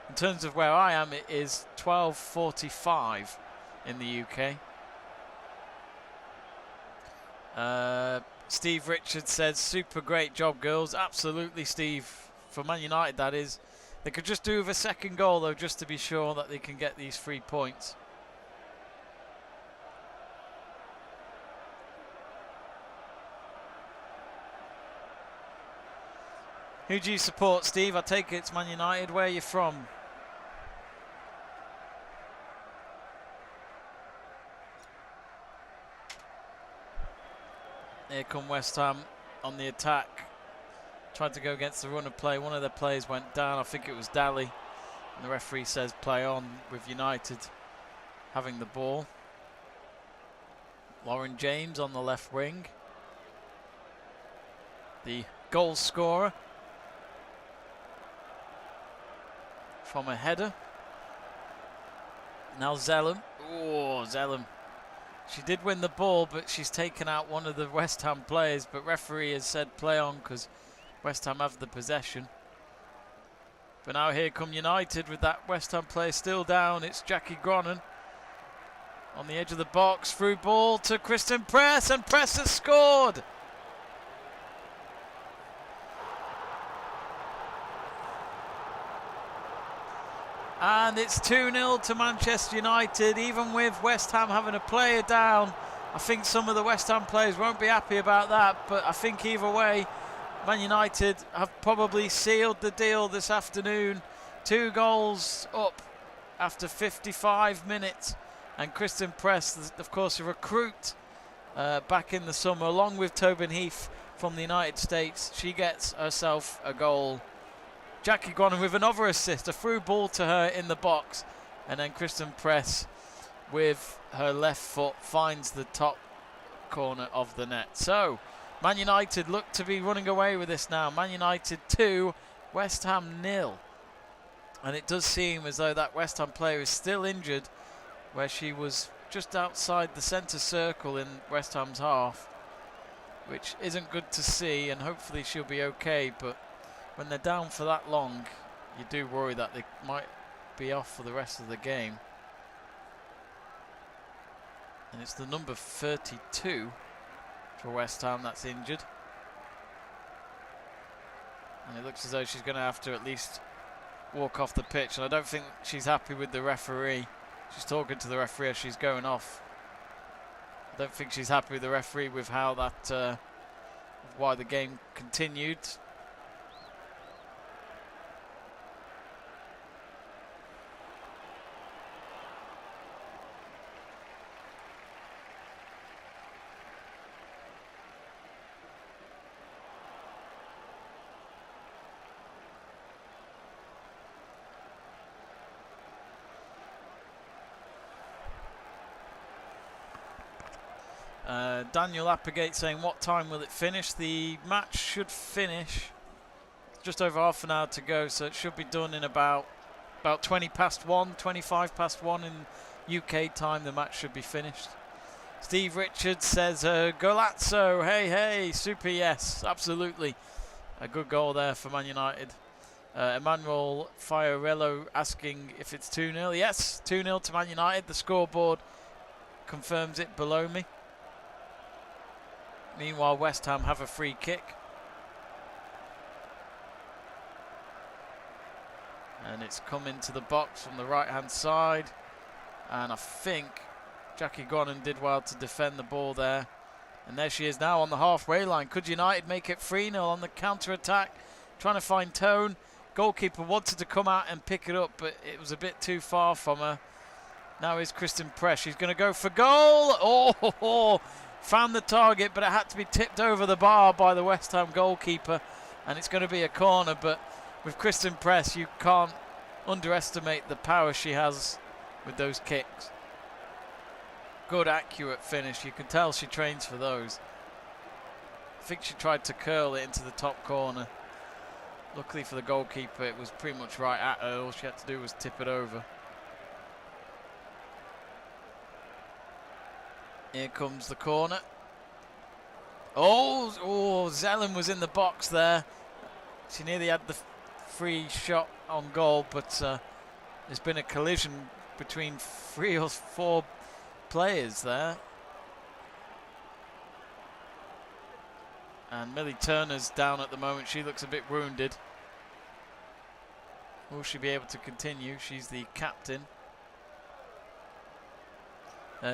in terms of where I am, it is 12:45 in the UK. Steve Richards says, super great job, girls. Absolutely, Steve. For Man United, that is. They could just do with a second goal, though, just to be sure that they can get these 3 points. Who do you support, Steve? I take it it's Man United. Where are you from? Here come West Ham on the attack. Tried to go against the run of play. One of their players went down. I think it was Daly. And the referee says play on, with United having the ball. Lauren James on the left wing. The goal scorer from a header. Now Zellum. Oh, Zellum. She did win the ball, but she's taken out one of the West Ham players. But referee has said play on because West Ham have the possession. But now here come United with that West Ham player still down. It's Jackie Gronin on the edge of the box. Through ball to Kristen Press, and Press has scored. And it's 2-0 to Manchester United, even with West Ham having a player down. I think some of the West Ham players won't be happy about that, but I think either way, Man United have probably sealed the deal this afternoon. 2 goals up after 55 minutes. And Kristen Press, of course, a recruit back in the summer, along with Tobin Heath from the United States. She gets herself a goal. Jackie Gronin with another assist, a through ball to her in the box, and then Kristen Press with her left foot finds the top corner of the net. So Man United look to be running away with this now. Man United 2, West Ham 0. And it does seem as though that West Ham player is still injured, where she was just outside the centre circle in West Ham's half, which isn't good to see, and hopefully she'll be okay. But when they're down for that long, you do worry that they might be off for the rest of the game. And it's the number 32 for West Ham that's injured. And it looks as though she's going to have to at least walk off the pitch. And I don't think she's happy with the referee. She's talking to the referee as she's going off. I don't think she's happy with the referee with how that, why the game continued. Daniel Applegate saying, what time will it finish? The match should finish just over half an hour to go, so it should be done in about 20 past 1, 25 past 1 in UK time. The match should be finished. Steve Richards says, Golazzo, hey, super yes, absolutely. A good goal there for Man United. Emmanuel Fiorello asking if it's 2-0. Yes, 2-0 to Man United. The scoreboard confirms it below me. Meanwhile, West Ham have a free kick. And it's come into the box from the right-hand side. And I think Jackie Guanan did well to defend the ball there. And there she is now on the halfway line. Could United make it 3-0 on the counter-attack? Trying to find tone. Goalkeeper wanted to come out and pick it up, but it was a bit too far from her. Now is Kristen Press. She's going to go for goal. Oh, found the target, but it had to be tipped over the bar by the West Ham goalkeeper, and it's going to be a corner. But with Kristen Press, you can't underestimate the power she has with those kicks. Good, accurate finish. You can tell she trains for those. I think she tried to curl it into the top corner. Luckily for the goalkeeper, it was pretty much right at her. All she had to do was tip it over. Here comes the corner. Oh, Zelen was in the box there. She nearly had the free shot on goal, but there's been a collision between 3 or 4 players there. And Millie Turner's down at the moment. She looks a bit wounded. Will she be able to continue? She's the captain.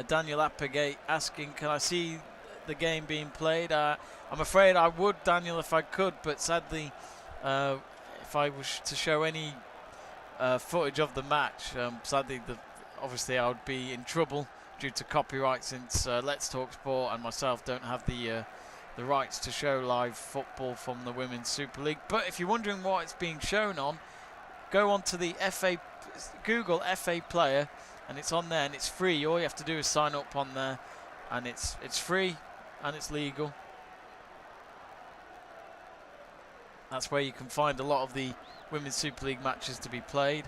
Daniel Applegate asking, can I see the game being played? I'm afraid I would, Daniel, if I could, but sadly, if I was to show any footage of the match, sadly, obviously I would be in trouble due to copyright, since Let's Talk Sport and myself don't have the rights to show live football from the Women's Super League. But if you're wondering what it's being shown on, go on to the Google FA Player, and it's on there, and it's free. All you have to do is sign up on there, and it's free and it's legal. That's where you can find a lot of the Women's Super League matches to be played.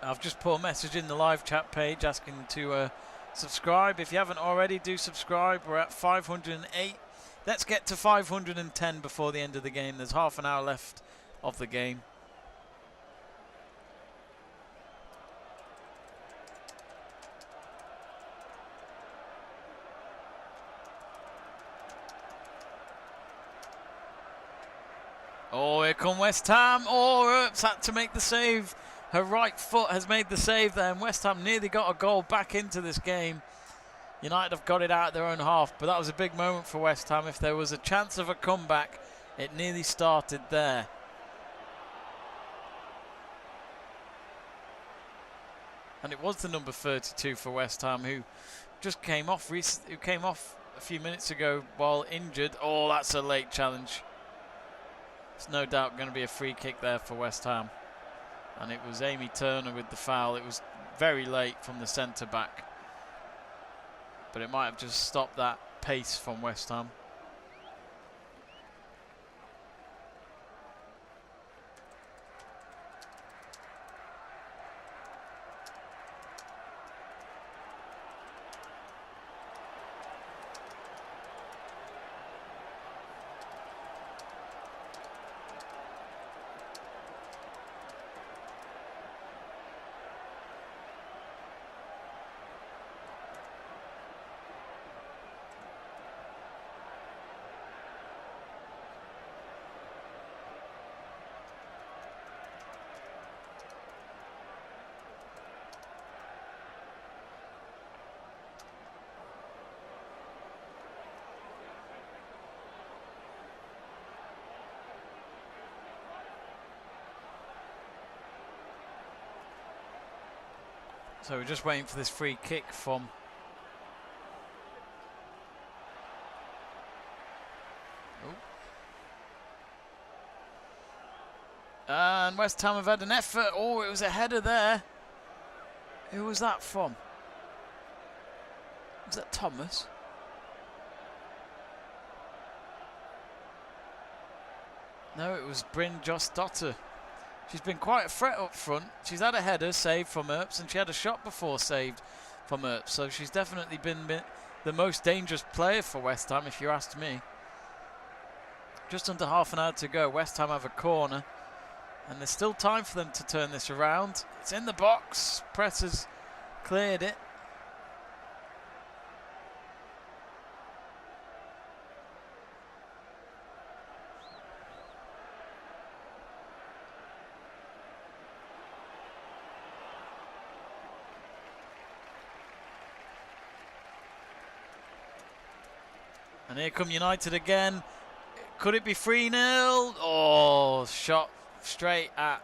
I've just put a message in the live chat page asking to subscribe. If you haven't already, do subscribe. We're at 508. Let's get to 510 before the end of the game. There's half an hour left of the game. Oh, here come West Ham. Oh, Earps had to make the save. Her right foot has made the save there, and West Ham nearly got a goal back into this game. United have got it out of their own half, but that was a big moment for West Ham. If there was a chance of a comeback, it nearly started there. And it was the number 32 for West Ham who just came off a few minutes ago while injured. Oh, that's a late challenge. It's no doubt going to be a free kick there for West Ham. And it was Amy Turner with the foul. It was very late from the centre back, but it might have just stopped that pace from West Ham. So we're just waiting for this free kick from and West Ham have had an effort. Oh, it was a header there. Who was that from? Was that Thomas? No, it was Bryn Jostdotter. She's been quite a threat up front. She's had a header saved from Earps, and she had a shot before saved from Earps. So she's definitely been the most dangerous player for West Ham, if you ask me. Just under half an hour to go. West Ham have a corner, and there's still time for them to turn this around. It's in the box. Press has cleared it. And here come United again. Could it be 3-0? Oh, shot straight at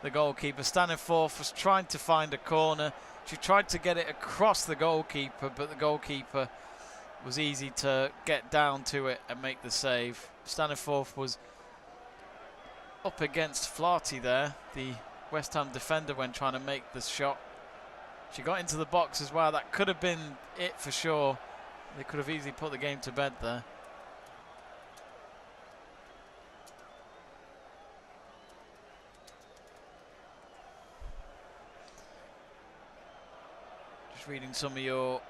the goalkeeper. Staniforth was trying to find a corner. She tried to get it across the goalkeeper, but the goalkeeper was easy to get down to it and make the save. Staniforth was up against Flaherty there, the West Ham defender, when trying to make the shot. She got into the box as well. That could have been it for sure. They could have easily put the game to bed there. Just reading some of your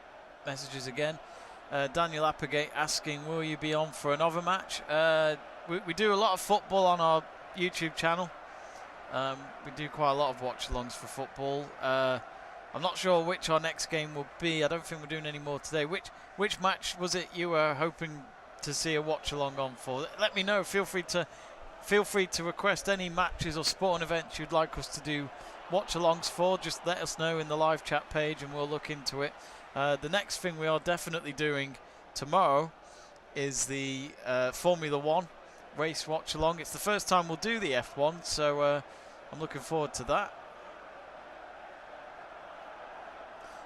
messages again. Daniel Applegate asking, will you be on for another match? We do a lot of football on our YouTube channel. We do quite a lot of watch-alongs for football. I'm not sure which our next game will be. I don't think we're doing any more today. Which match was it you were hoping to see a watch-along on for? Let me know. Feel free to request any matches or sporting events you'd like us to do watch-alongs for. Just let us know in the live chat page and we'll look into it. The next thing we are definitely doing tomorrow is the Formula 1 race watch-along. It's the first time we'll do the F1, so I'm looking forward to that.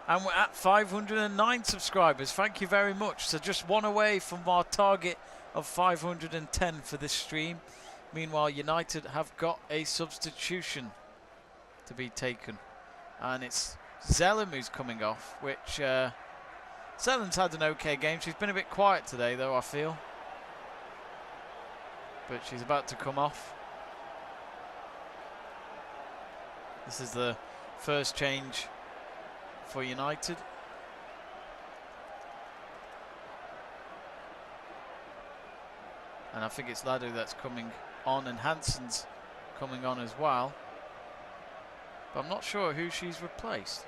And we're at 509 subscribers. Thank you very much. So just one away from our target of 510 for this stream. Meanwhile, United have got a substitution to be taken. And it's Zellum who's coming off, which Zellum's had an okay game. She's been a bit quiet today, though, I feel. But she's about to come off. This is the first change for United. And I think it's Ladu that's coming on, and Hansen's coming on as well. But I'm not sure who she's replaced.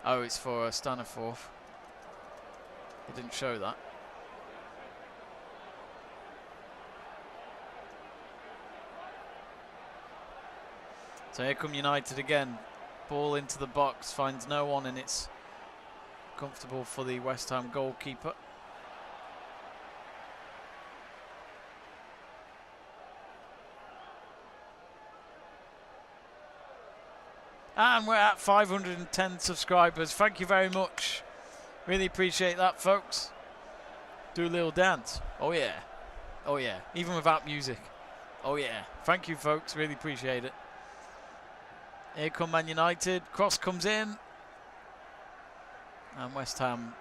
Oh, it's for Staniforth. It didn't show that. So here come United again. Ball into the box, finds no one, and it's comfortable for the West Ham goalkeeper. And we're at 510 subscribers. Thank you very much. Really appreciate that, folks. Do a little dance. Oh yeah. Oh yeah. Even without music. Oh yeah, thank you folks, really appreciate it. Here come Man United, cross comes in. And West Ham,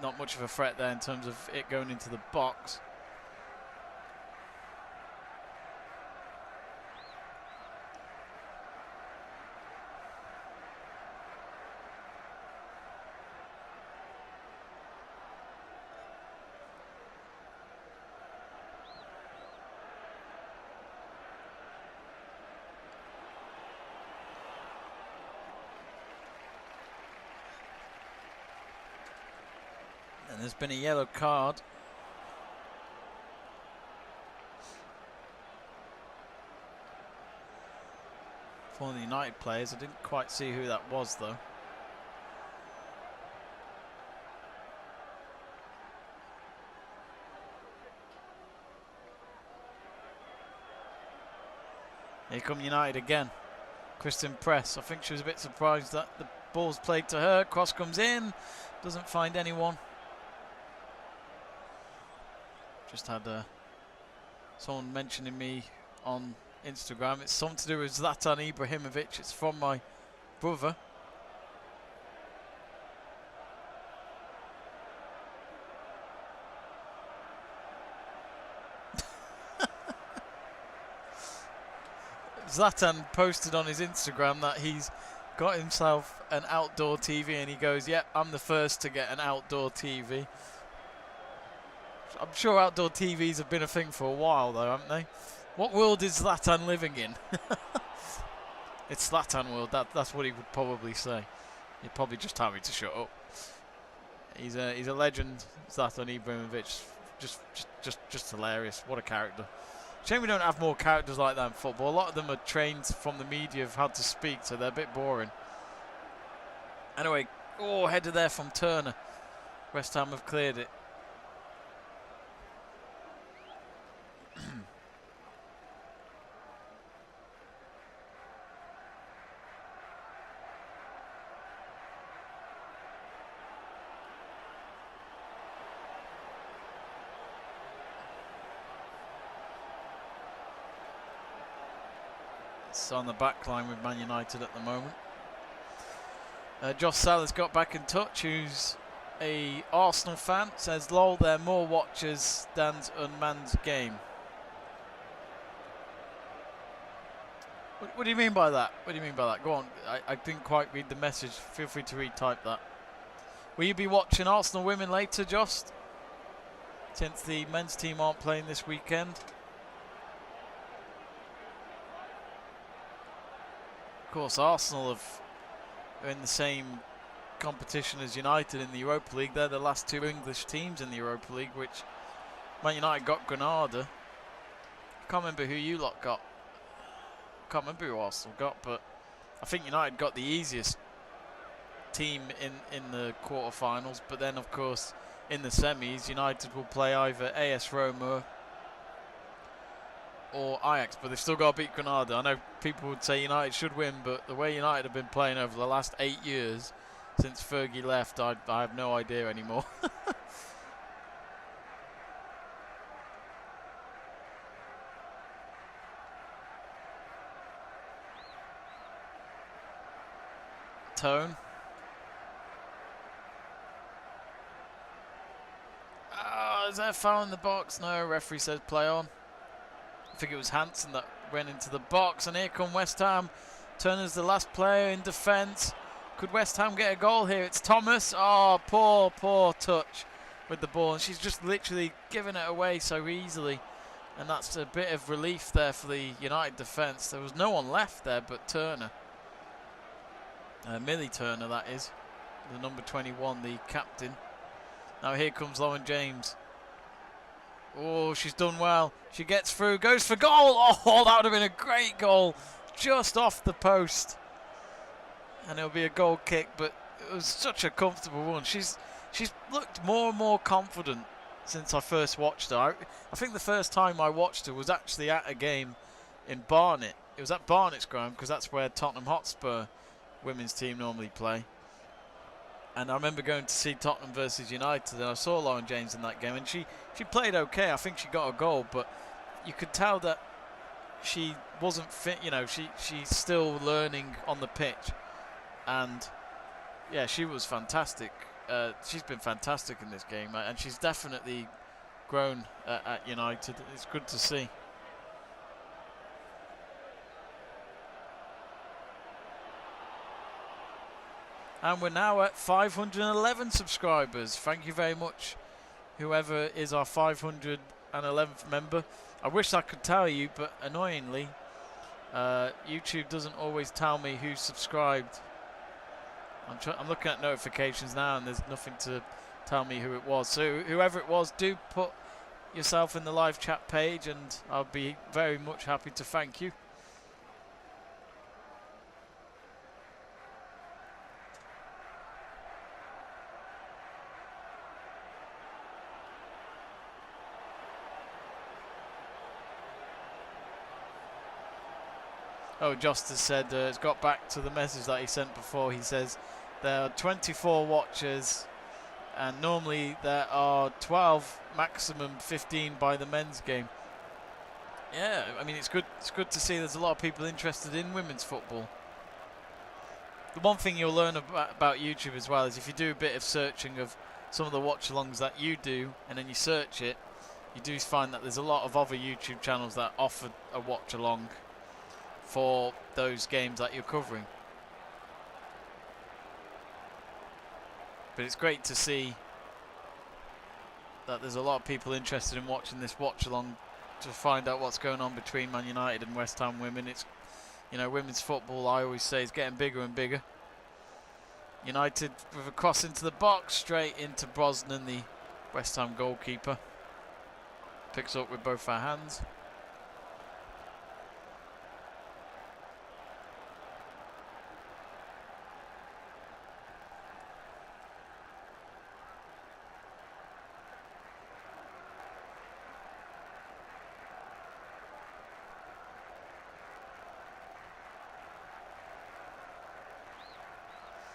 not much of a threat there in terms of it going into the box. And there's been a yellow card. For the United players. I didn't quite see who that was though. Here come United again. Christen Press. I think she was a bit surprised that the ball's played to her. Cross comes in. Doesn't find anyone. Just had someone mentioning me on Instagram. It's something to do with Zlatan Ibrahimovic. It's from my brother. Zlatan posted on his Instagram that he's got himself an outdoor TV, and he goes, "Yep, I'm the first to get an outdoor TV." I'm sure outdoor TVs have been a thing for a while though, haven't they? What world is Zlatan living in? It's Zlatan world, that's what he would probably say. He'd probably just tell me to shut up. He's a legend, Zlatan Ibrahimovic. Just hilarious. What a character. Shame we don't have more characters like that in football. A lot of them are trained from the media of how to speak, so they're a bit boring. Anyway, oh, header there from Turner. West Ham have cleared it. It's on the back line with Man United at the moment. Josh Saller's got back in touch, who's a Arsenal fan. Says, "Lol, there are more watchers than's unmanned game." What do you mean by that? What do you mean by that? Go on. I didn't quite read the message. Feel free to retype that. Will you be watching Arsenal women later, Josh? Since the men's team aren't playing this weekend. Of course, Arsenal are in the same competition as United in the Europa League. They're the last two English teams in the Europa League, which Man United got Granada. I can't remember who you lot got. I can't remember who Arsenal got, but I think United got the easiest team in the quarterfinals. But then, of course, in the semis, United will play either AS Roma or Ajax, but they've still got to beat Granada. I know people would say United should win, but the way United have been playing over the last 8 years since Fergie left, I have no idea anymore. Tone. Is there a foul in the box? No, referee says play on. I think it was Hansen that went into the box, and here come West Ham. Turner's the last player in defence. Could West Ham get a goal here? It's Thomas. Oh, poor touch with the ball, and she's just literally giving it away so easily, and that's a bit of relief there for the United defence. There was no one left there but Turner. Millie Turner, that is, the number 21, the captain. Now here comes Lauren James. Oh, she's done well. She gets through, goes for goal. Oh, that would have been a great goal. Just off the post. And it'll be a goal kick, but it was such a comfortable one. She's looked more and more confident since I first watched her. I think the first time I watched her was actually at a game in Barnet. It was at Barnet's ground, because that's where Tottenham Hotspur women's team normally play. And I remember going to see Tottenham versus United, and I saw Lauren James in that game, and she played okay. I think she got a goal, but you could tell that she wasn't fit. You know, she's still learning on the pitch, and yeah, she was fantastic. She's been fantastic in this game, and she's definitely grown at United. It's good to see. And we're now at 511 subscribers. Thank you very much, whoever is our 511th member. I wish I could tell you, but annoyingly, YouTube doesn't always tell me who's subscribed. I'm looking at notifications now, and there's nothing to tell me who it was. So whoever it was, do put yourself in the live chat page, and I'll be very much happy to thank you. Oh, Justice said it's got back to the message that he sent before. He says there are 24 watchers, and normally there are 12, maximum 15 by the men's game. Yeah, I mean, it's good to see there's a lot of people interested in women's football. The one thing you'll learn about YouTube as well is if you do a bit of searching of some of the watch-alongs that you do, and then you search it, you do find that there's a lot of other YouTube channels that offer a watch-along for those games that you're covering. But it's great to see that there's a lot of people interested in watching this watch-along to find out what's going on between Man United and West Ham women. It's, you know, women's football, I always say, is getting bigger and bigger. United with a cross into the box, straight into Brosnan, the West Ham goalkeeper. Picks up with both our hands.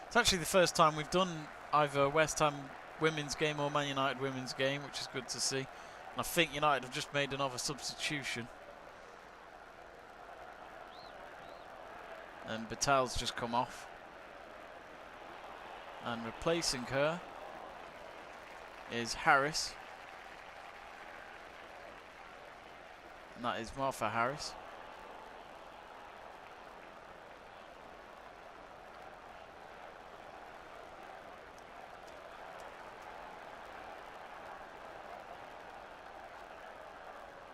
It's actually the first time we've done either West Ham women's game or Man United women's game, which is good to see. And I think United have just made another substitution. And Batel's just come off. And replacing her is Harris. And that is Martha Harris.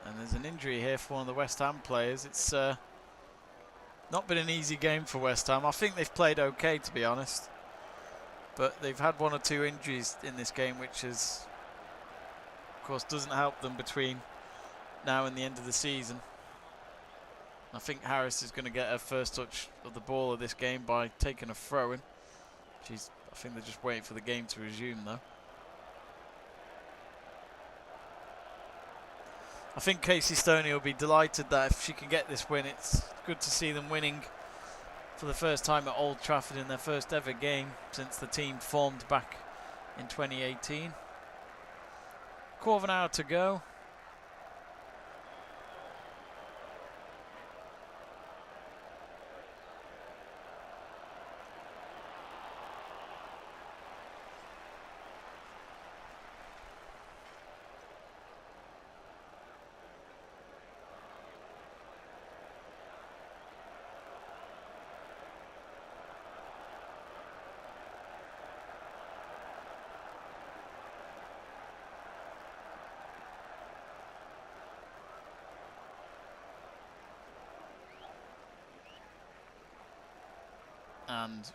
And there's an injury here for one of the West Ham players. It's not been an easy game for West Ham. I think they've played okay, to be honest. But they've had one or two injuries in this game, which is, of course, doesn't help them between now and the end of the season. I think Harris is going to get her first touch of the ball of this game by taking a throw-in. I think they're just waiting for the game to resume, though. I think Casey Stoney will be delighted that if she can get this win, it's good to see them winning for the first time at Old Trafford in their first ever game since the team formed back in 2018. Quarter of an hour to go. And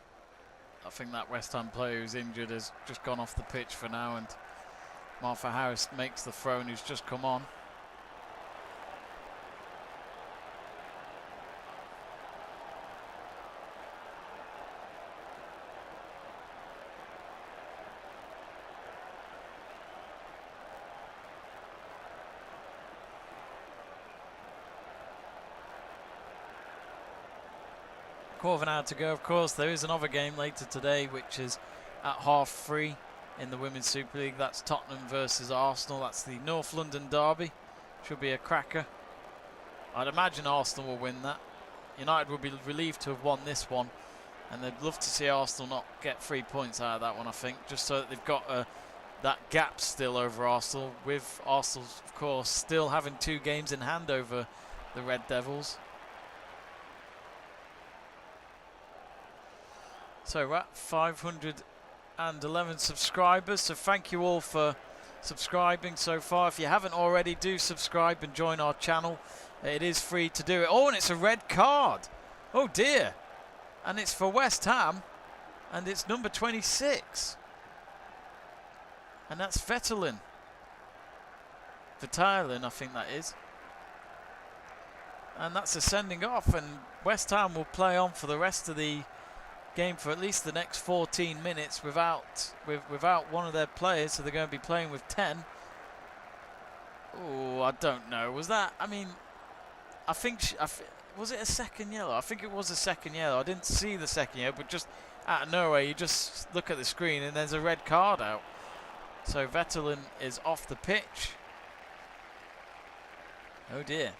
I think that West Ham player who's injured has just gone off the pitch for now, and Martha Harris makes the throw, and who's just come on. Quarter of an hour to go. Of course, there is another game later today, which is at 3:30 in the Women's Super League. That's Tottenham versus Arsenal. That's the North London derby. Should be a cracker. I'd imagine Arsenal will win that. United will be relieved to have won this one, and they'd love to see Arsenal not get 3 points out of that one, I think, just so that they've got that gap still over Arsenal, with Arsenal, of course, still having 2 games in hand over the Red Devils. So we're at 511 subscribers, so thank you all for subscribing so far. If you haven't already, do subscribe and join our channel. It is free to do it. Oh, and it's a red card. Oh dear. And it's for West Ham, and it's number 26. And that's Vettelin. Vertalen, I think that is. And that's a sending off, and West Ham will play on for the rest of the game for at least the next 14 minutes without one of their players, so they're going to be playing with 10. Oh, I don't know. Was that? I mean, I think was it a second yellow? I think it was a second yellow. I didn't see the second yellow, but just out of nowhere, you just look at the screen and there's a red card out. So Vettelin is off the pitch. Oh dear.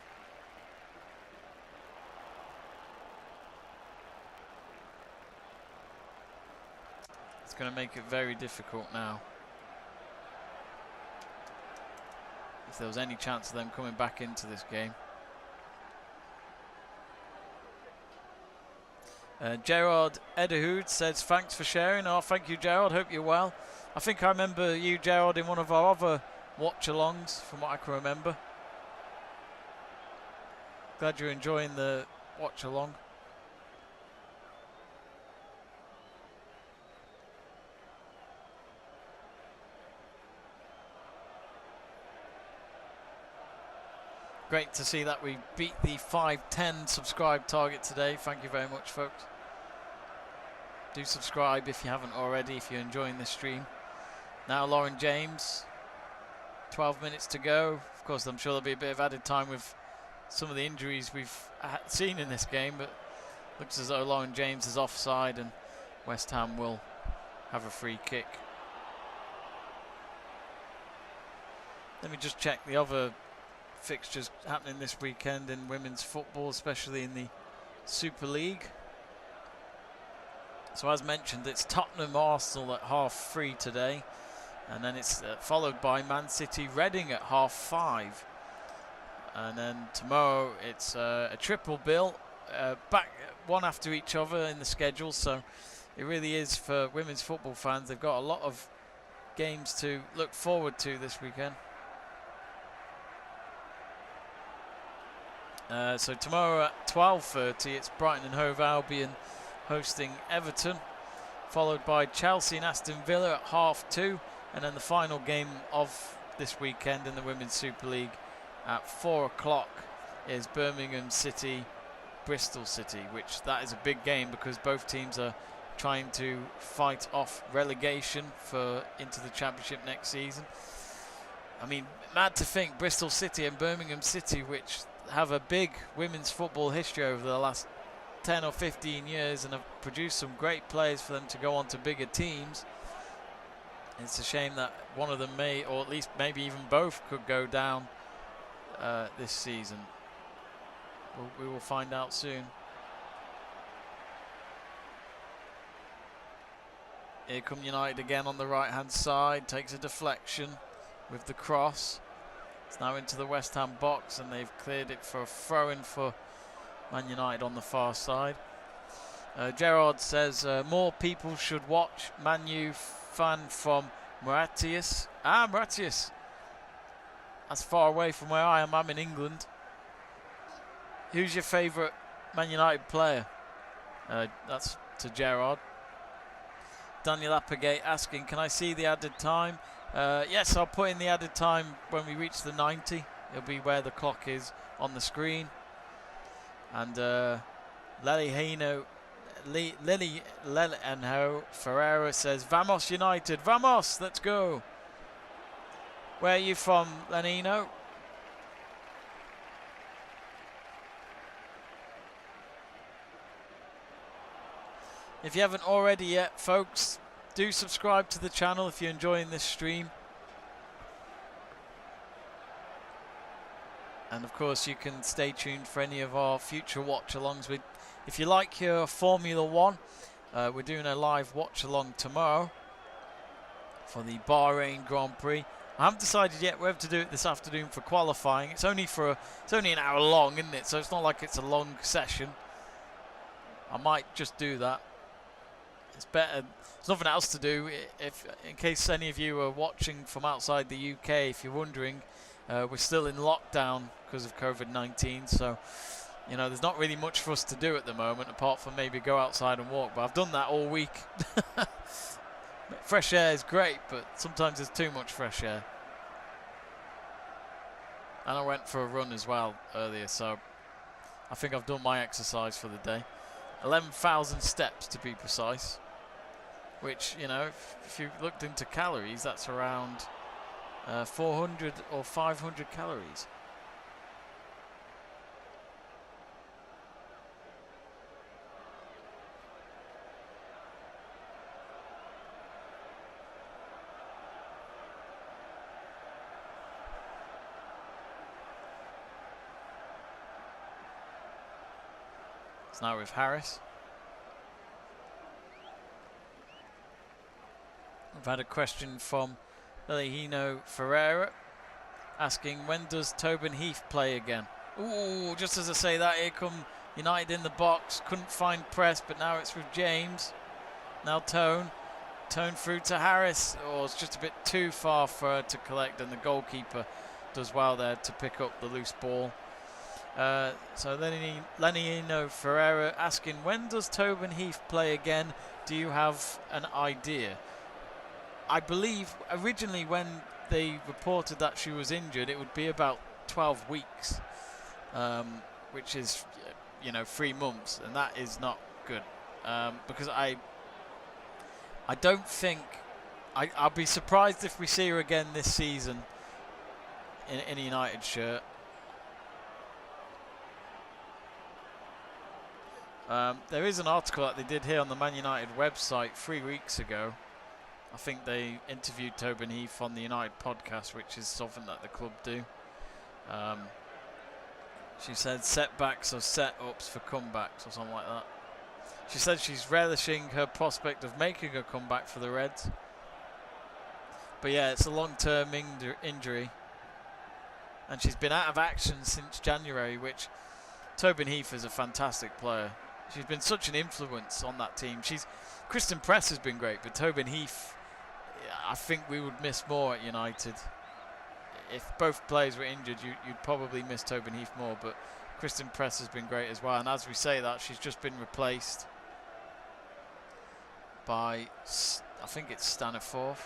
It's going to make it very difficult now. If there was any chance of them coming back into this game. Gerard Ederhood says, thanks for sharing. Oh, thank you, Gerard. Hope you're well. I think I remember you, Gerard, in one of our other watch-alongs, from what I can remember. Glad you're enjoying the watch-along. Great to see that we beat the 510 subscribe target today. Thank you very much, folks. Do subscribe if you haven't already, if you're enjoying this stream. Now Lauren James, 12 minutes to go. Of course, I'm sure there'll be a bit of added time with some of the injuries we've seen in this game, but looks as though Lauren James is offside and West Ham will have a free kick. Let me just check the other fixtures happening this weekend in women's football, especially in the Super League. So as mentioned, it's Tottenham Arsenal at 3:30 today, and then it's followed by Man City Reading at 5:30, and then tomorrow it's a triple bill, back one after each other in the schedule. So it really is, for women's football fans, they've got a lot of games to look forward to this weekend. So tomorrow at 12:30 it's Brighton and Hove Albion hosting Everton, followed by Chelsea and Aston Villa at 2:30, and then the final game of this weekend in the Women's Super League at 4 o'clock is Birmingham City Bristol City, which that is a big game because both teams are trying to fight off relegation for into the Championship next season. I mean, mad to think Bristol City and Birmingham City, which have a big women's football history over the last 10 or 15 years and have produced some great players for them to go on to bigger teams. It's a shame that one of them may, or at least maybe even both, could go down this season. We will find out soon. Here come United again on the right hand side, takes a deflection with the cross. It's now into the West Ham box, and they've cleared it for a throw-in for Man United on the far side. Gerard says more people should watch. Man U fan from Mauritius. Ah, Mauritius. That's far away from where I am. I'm in England. Who's your favourite Man United player? That's to Gerard. Daniel Applegate asking, can I see the added time? Yes, I'll put in the added time when we reach the 90. It'll be where the clock is on the screen. And Lily Enho Ferreira says, Vamos United, vamos, let's go. Where are you from, Lenino? If you haven't already yet, folks, do subscribe to the channel if you're enjoying this stream. And of course you can stay tuned for any of our future watch-alongs. If you like your Formula 1, we're doing a live watch-along tomorrow for the Bahrain Grand Prix. I haven't decided yet whether to do it this afternoon for qualifying. It's only an hour long, isn't it? So it's not like it's a long session. I might just do that. It's better. There's nothing else to do. In case any of you are watching from outside the UK, if you're wondering, we're still in lockdown because of COVID-19. So, you know, there's not really much for us to do at the moment, apart from maybe go outside and walk. But I've done that all week. Fresh air is great, but sometimes there's too much fresh air. And I went for a run as well earlier, so I think I've done my exercise for the day. 11,000 steps to be precise, which, you know, if you looked into calories, that's around 400 or 500 calories. Now with Harris. I've had a question from Lelihino Ferreira asking, when does Tobin Heath play again? Ooh, just as I say that, here come United in the box. Couldn't find press, but now it's with James. Now Tone through to Harris. Oh, it's just a bit too far for her to collect, and the goalkeeper does well there to pick up the loose ball. So Lelihino Ferreira asking, when does Tobin Heath play again? Do you have an idea? I believe originally when they reported that she was injured, it would be about 12 weeks, which is, you know, 3 months, and that is not good, because I don't think, I'll be surprised if we see her again this season in a United shirt. There is an article that they did here on the Man United website 3 weeks ago. I think they interviewed Tobin Heath on the United podcast, which is something that the club do. She said setbacks or set-ups for comebacks or something like that. She said she's relishing her prospect of making a comeback for the Reds. But yeah, it's a long-term injury. And she's been out of action since January, which Tobin Heath is a fantastic player. She's been such an influence on that team. Kristen Press has been great, but Tobin Heath, I think we would miss more at United. If both players were injured, you'd probably miss Tobin Heath more, but Kristen Press has been great as well. And as we say that, she's just been replaced by, I think it's Staniforth.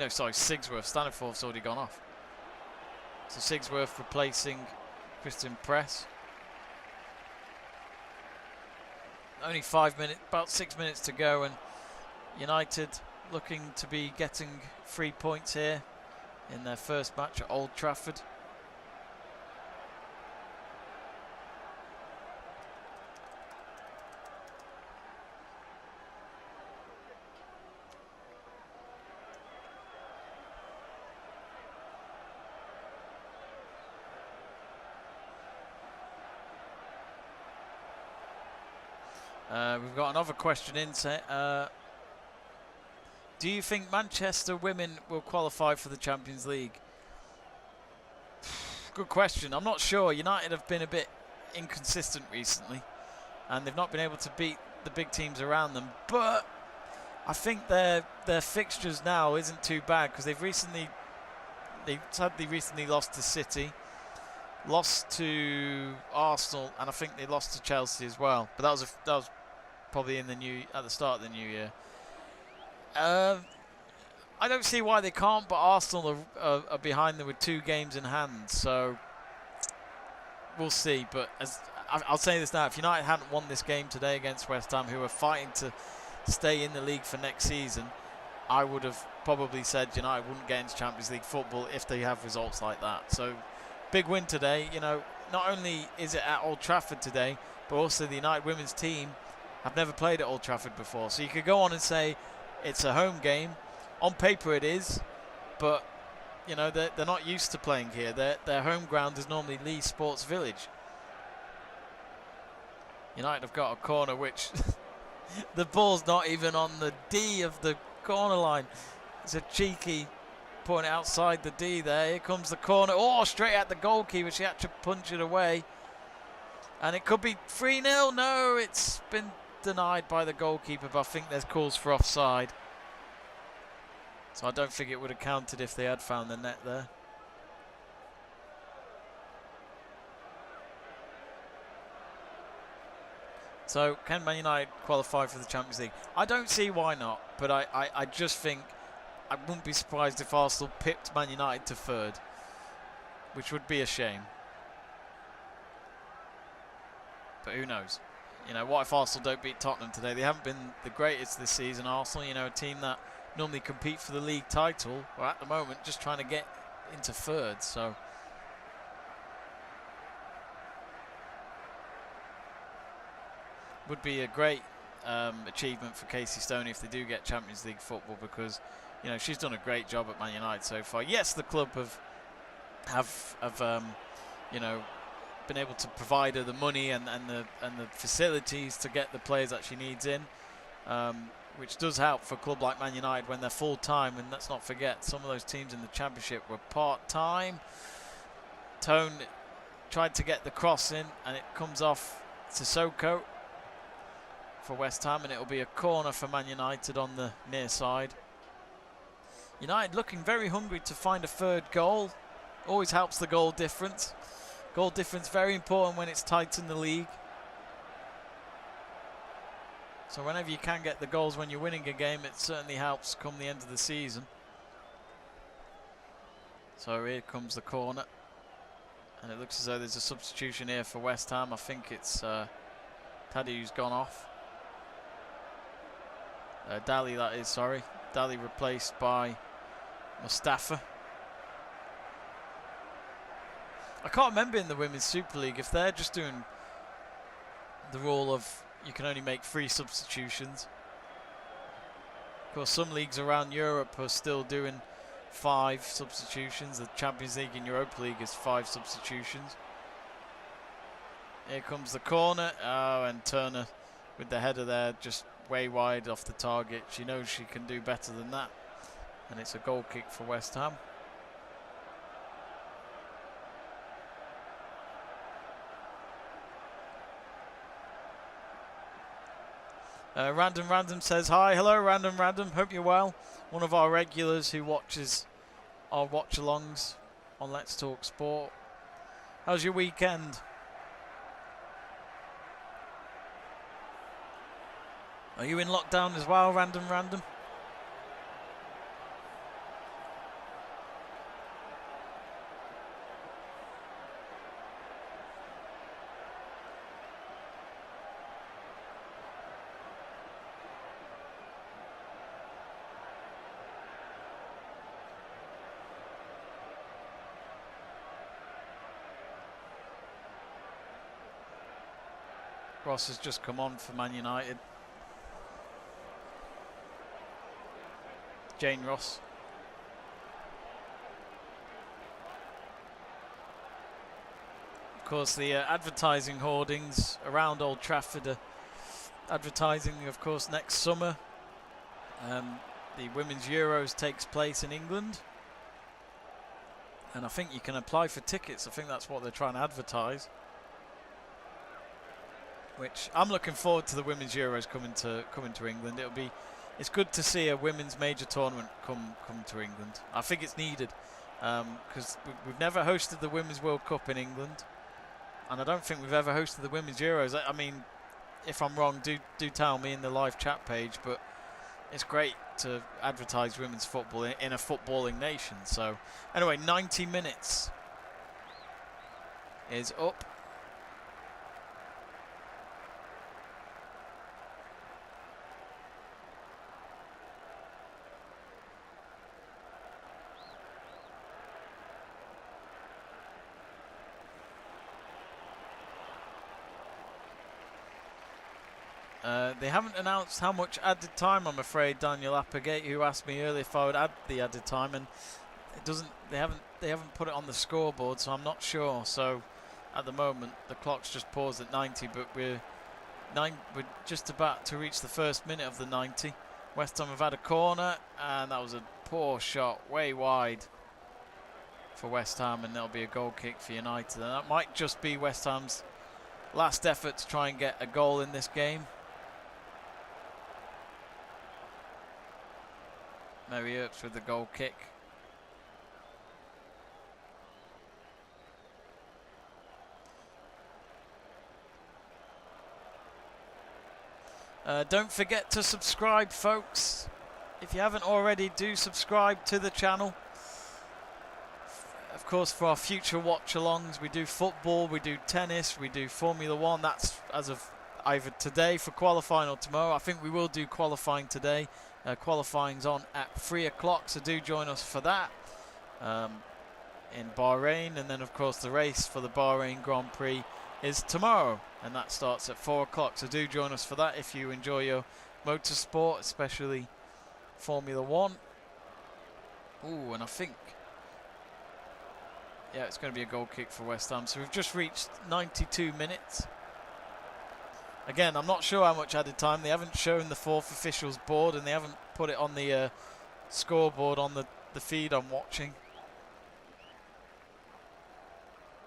No, sorry, Sigsworth. Staniforth's already gone off. So Sigsworth replacing Kristen Press. Only 5 minutes, about 6 minutes to go, and United looking to be getting 3 points here in their first match at Old Trafford. We've got another question in. Do you think Manchester women will qualify for the Champions League? Good question. I'm not sure. United have been a bit inconsistent recently, and they've not been able to beat the big teams around them. But I think their fixtures now isn't too bad, because they sadly recently lost to City, lost to Arsenal, and I think they lost to Chelsea as well. But that was probably at the start of the new year. I don't see why they can't, but Arsenal are behind them with 2 games in hand, so we'll see. But I'll say this now, if United hadn't won this game today against West Ham, who are fighting to stay in the league for next season, I would have probably said United wouldn't get into Champions League football if they have results like that. So big win today. You know, not only is it at Old Trafford today, but also the United women's team have never played at Old Trafford before. So you could go on and say it's a home game. On paper it is, but you know, they're not used to playing here. Their home ground is normally Leigh Sports Village. United have got a corner which the ball's not even on the D of the corner line. It's a cheeky point outside the D there. Here comes the corner. Oh, straight at the goalkeeper. She had to punch it away. And it could be 3-0. No, it's been denied by the goalkeeper, but I think there's calls for offside. So I don't think it would have counted if they had found the net there. So can Man United qualify for the Champions League? I don't see why not, but I just think I wouldn't be surprised if Arsenal pipped Man United to third, which would be a shame. But who knows? You know, what if Arsenal don't beat Tottenham today? They haven't been the greatest this season, Arsenal. You know, a team that normally compete for the league title, or at the moment just trying to get into third. So would be a great achievement for Casey Stoney if they do get Champions League football, because you know she's done a great job at Man United so far. Yes, the club have you know, been able to provide her the money and the facilities to get the players that she needs in, which does help for a club like Man United when they're full time. And let's not forget, some of those teams in the Championship were part time. Tone tried to get the cross in, and it comes off Sissoko for West Ham, and it'll be a corner for Man United on the near side. United looking very hungry to find a third goal. Always helps the goal difference. Goal difference very important when it's tight in the league. So whenever you can get the goals when you're winning a game, it certainly helps come the end of the season. So here comes the corner, and it looks as though there's a substitution here for West Ham. I think it's Taddy who's gone off. Daly, that is, sorry. Daly replaced by Mustafa. I can't remember in the Women's Super League if they're just doing the rule of you can only make 3 substitutions. Of course, some leagues around Europe are still doing 5 substitutions. The Champions League and Europa League is 5 substitutions. Here comes the corner. Oh, and Turner with the header there, just way wide off the target. She knows she can do better than that. And it's a goal kick for West Ham. Random says, hi, hello Random, hope you're well. One of our regulars who watches our watch-alongs on Let's Talk Sport. How's your weekend? Are you in lockdown as well, Random? Ross has just come on for Man United. Jane Ross. Of course, the advertising hoardings around Old Trafford are advertising, of course, next summer. The Women's Euros takes place in England. And I think you can apply for tickets. I think that's what they're trying to advertise. Which I'm looking forward to, the Women's Euros coming to England. It's good to see a women's major tournament come to England. I think it's needed because we've never hosted the Women's World Cup in England, and I don't think we've ever hosted the Women's Euros. I mean, if I'm wrong, do tell me in the live chat page. But it's great to advertise women's football in a footballing nation. So anyway, 90 minutes is up. They haven't announced how much added time, I'm afraid, Daniel Applegate, who asked me earlier if I would add the added time, and it doesn't. They haven't put it on the scoreboard, so I'm not sure. So at the moment, the clock's just paused at 90, but we're just about to reach the first minute of the 90. West Ham have had a corner, and that was a poor shot, way wide for West Ham, and there'll be a goal kick for United. And that might just be West Ham's last effort to try and get a goal in this game. Mary Earps with the goal kick. Don't forget to subscribe, folks. If you haven't already, do subscribe to the channel. Of course, for our future watch-alongs, we do football, we do tennis, we do Formula 1. That's as of either today for qualifying or tomorrow. I think we will do qualifying today. Qualifying's on at 3 o'clock, so do join us for that in Bahrain. And then, of course, the race for the Bahrain Grand Prix is tomorrow, and that starts at 4 o'clock. So do join us for that if you enjoy your motorsport, especially Formula 1. Ooh, and I think, yeah, it's going to be a goal kick for West Ham. So we've just reached 92 minutes. Again, I'm not sure how much added time. They haven't shown the fourth officials board, and they haven't put it on the scoreboard on the feed I'm watching,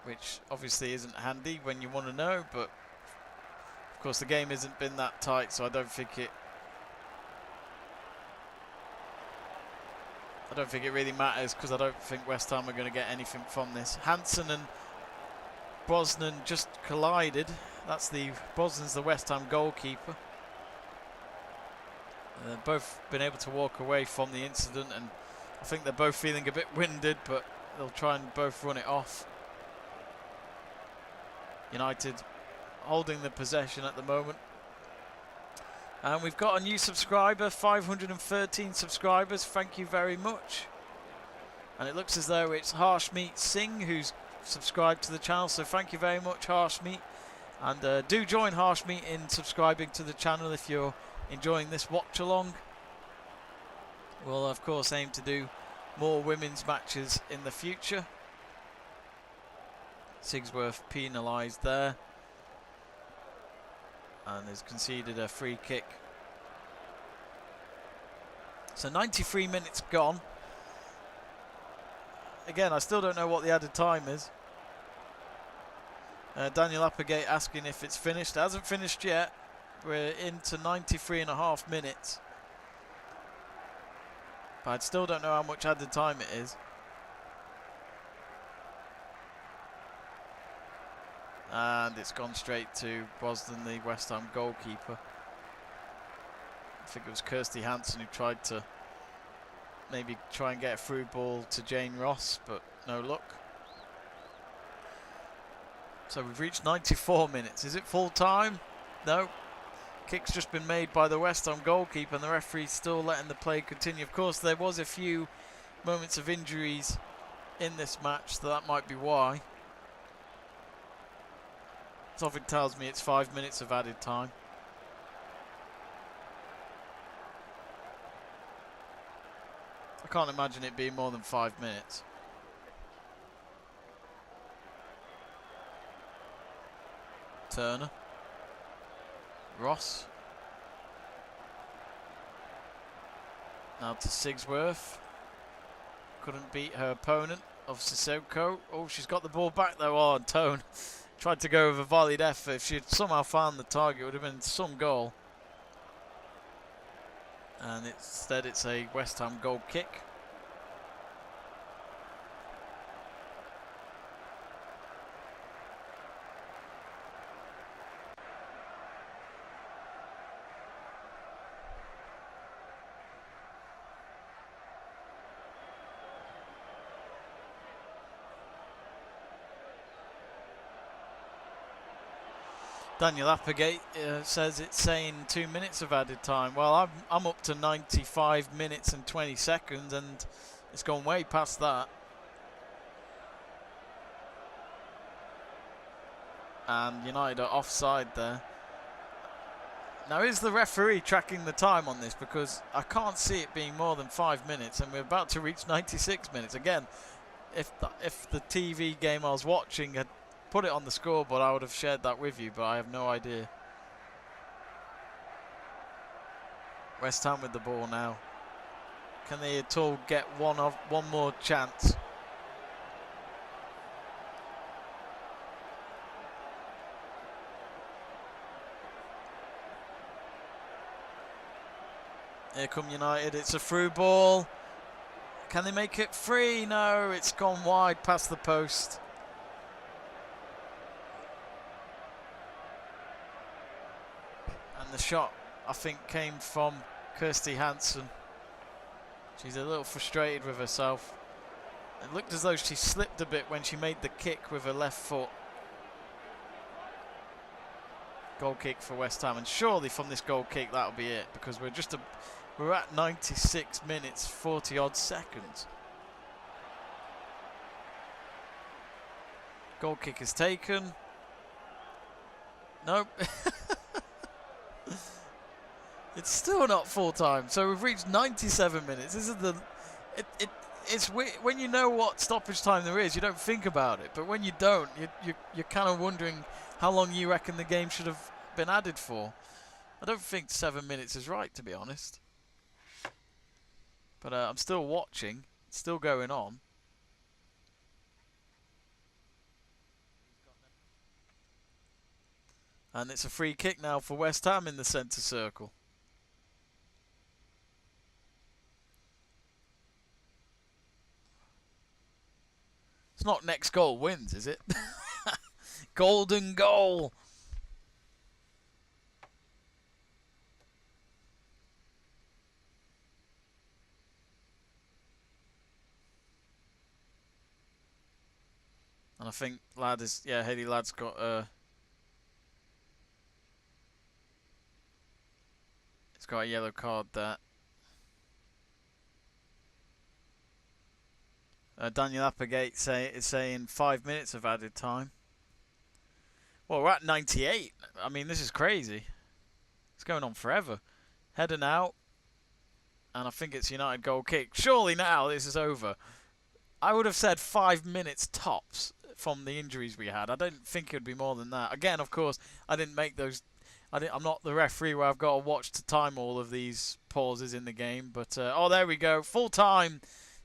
which obviously isn't handy when you want to know, but of course the game hasn't been that tight, so I don't think it really matters, because I don't think West Ham are going to get anything from this. Hansen and Brosnan just collided. Brosnan's the West Ham goalkeeper. They've both been able to walk away from the incident, and I think they're both feeling a bit winded, but they'll try and both run it off. United holding the possession at the moment. And we've got a new subscriber, 513 subscribers. Thank you very much. And it looks as though it's Harshmeet Singh who's subscribed to the channel, so thank you very much, Harshmeet. And do join Harshmeet in subscribing to the channel if you're enjoying this watch along. We'll of course aim to do more women's matches in the future. Sigsworth penalised there, and has conceded a free kick. So 93 minutes gone. Again, I still don't know what the added time is. Daniel Applegate asking if it's finished. It hasn't finished yet. We're into 93.5 minutes. But I still don't know how much added time it is. And it's gone straight to Brosnan, the West Ham goalkeeper. I think it was Kirsty Hansen who tried to maybe try and get a through ball to Jane Ross, but no luck. So we've reached 94 minutes. Is it full time? No. Kick's just been made by the West Ham goalkeeper, and the referee's still letting the play continue. Of course, there was a few moments of injuries in this match, so that might be why. Something tells me it's 5 minutes of added time. I can't imagine it being more than 5 minutes. Turner. Ross. Now to Sigsworth. Couldn't beat her opponent of Sissoko. Oh, she's got the ball back though. Oh, and Tone tried to go with a volleyed effort. If she had somehow found the target, it would have been some goal. And instead it's a West Ham goal kick. Daniel Applegate says it's saying 2 minutes of added time. Well, I'm up to 95 minutes and 20 seconds, and it's gone way past that. And United are offside there. Now, is the referee tracking the time on this? Because I can't see it being more than 5 minutes, and we're about to reach 96 minutes. Again, if the TV game I was watching had put it on the scoreboard, I would have shared that with you, but I have no idea. West Ham with the ball now. Can they at all get one more chance? Here come United. It's a through ball. Can they make it free? No, it's gone wide past the post. And the shot, I think, came from Kirsty Hansen. She's a little frustrated with herself. It looked as though she slipped a bit when she made the kick with her left foot. Goal kick for West Ham, and surely from this goal kick that'll be it, because we're at 96 minutes 40 odd seconds. Goal kick is taken. Nope. It's still not full time, so we've reached 97 minutes. This is it's when you know what stoppage time there is, you don't think about it, but when you don't, you're kind of wondering how long you reckon the game should have been added for. I don't think 7 minutes is right, to be honest. But I'm still watching. It's still going on. And it's a free kick now for West Ham in the centre circle. It's not next goal wins, is it? Golden goal. And I think Hayley Ladd's got it's got a yellow card there. Daniel Applegate is saying 5 minutes of added time. Well, we're at 98. I mean, this is crazy. It's going on forever. Heading out. And I think it's United goal kick. Surely now this is over. I would have said 5 minutes tops from the injuries we had. I don't think it would be more than that. Again, of course, I didn't make those. I'm not the referee where I've got to watch to time all of these pauses in the game. But, oh, there we go. Full time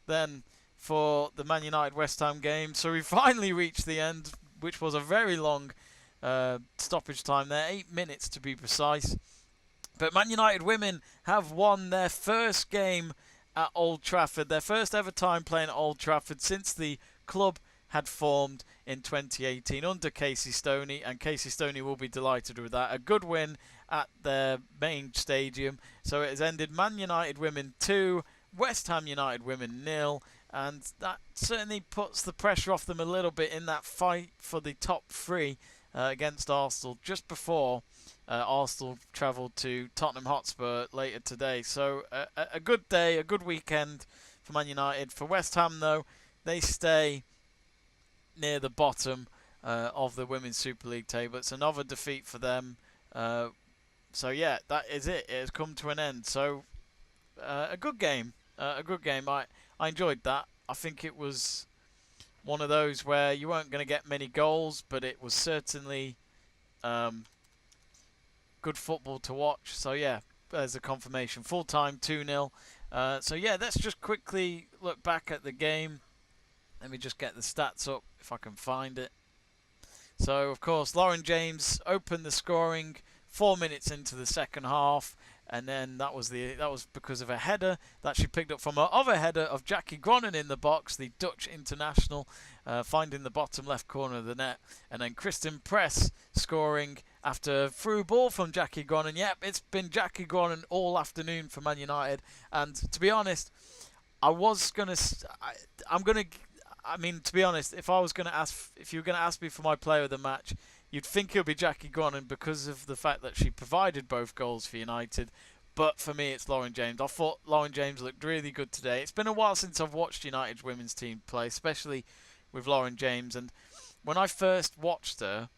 then for the Man United West Ham game. So we finally reached the end, which was a very long stoppage time there. 8 minutes to be precise. But Man United women have won their first game at Old Trafford. Their first ever time playing at Old Trafford since the club had formed in 2018 under Casey Stoney, and Casey Stoney will be delighted with that. A good win at their main stadium. So it has ended Man United women 2, West Ham United women 0, and that certainly puts the pressure off them a little bit in that fight for the top 3 against Arsenal just before Arsenal travelled to Tottenham Hotspur later today. So a good day, a good weekend for Man United. For West Ham, though, they stay near the bottom of the Women's Super League table. It's another defeat for them. So yeah, that is it. It has come to an end. So a good game. A good game. I enjoyed that. I think it was one of those where you weren't going to get many goals, but it was certainly good football to watch. So yeah, there's a confirmation. Full time 2-0. So yeah, let's just quickly look back at the game. Let me just get the stats up if I can find it. So of course, Lauren James opened the scoring 4 minutes into the second half, and then that was because of a header that she picked up from her other header of Jackie Groningen in the box, the Dutch international, finding the bottom left corner of the net, and then Kristen Press scoring after a through ball from Jackie Groningen. Yep, it's been Jackie Groningen all afternoon for Man United, and to be honest, to be honest, if you were going to ask me for my player of the match, you'd think it would be Jackie Groningen because of the fact that she provided both goals for United. But for me, it's Lauren James. I thought Lauren James looked really good today. It's been a while since I've watched United's women's team play, especially with Lauren James. And when I first watched her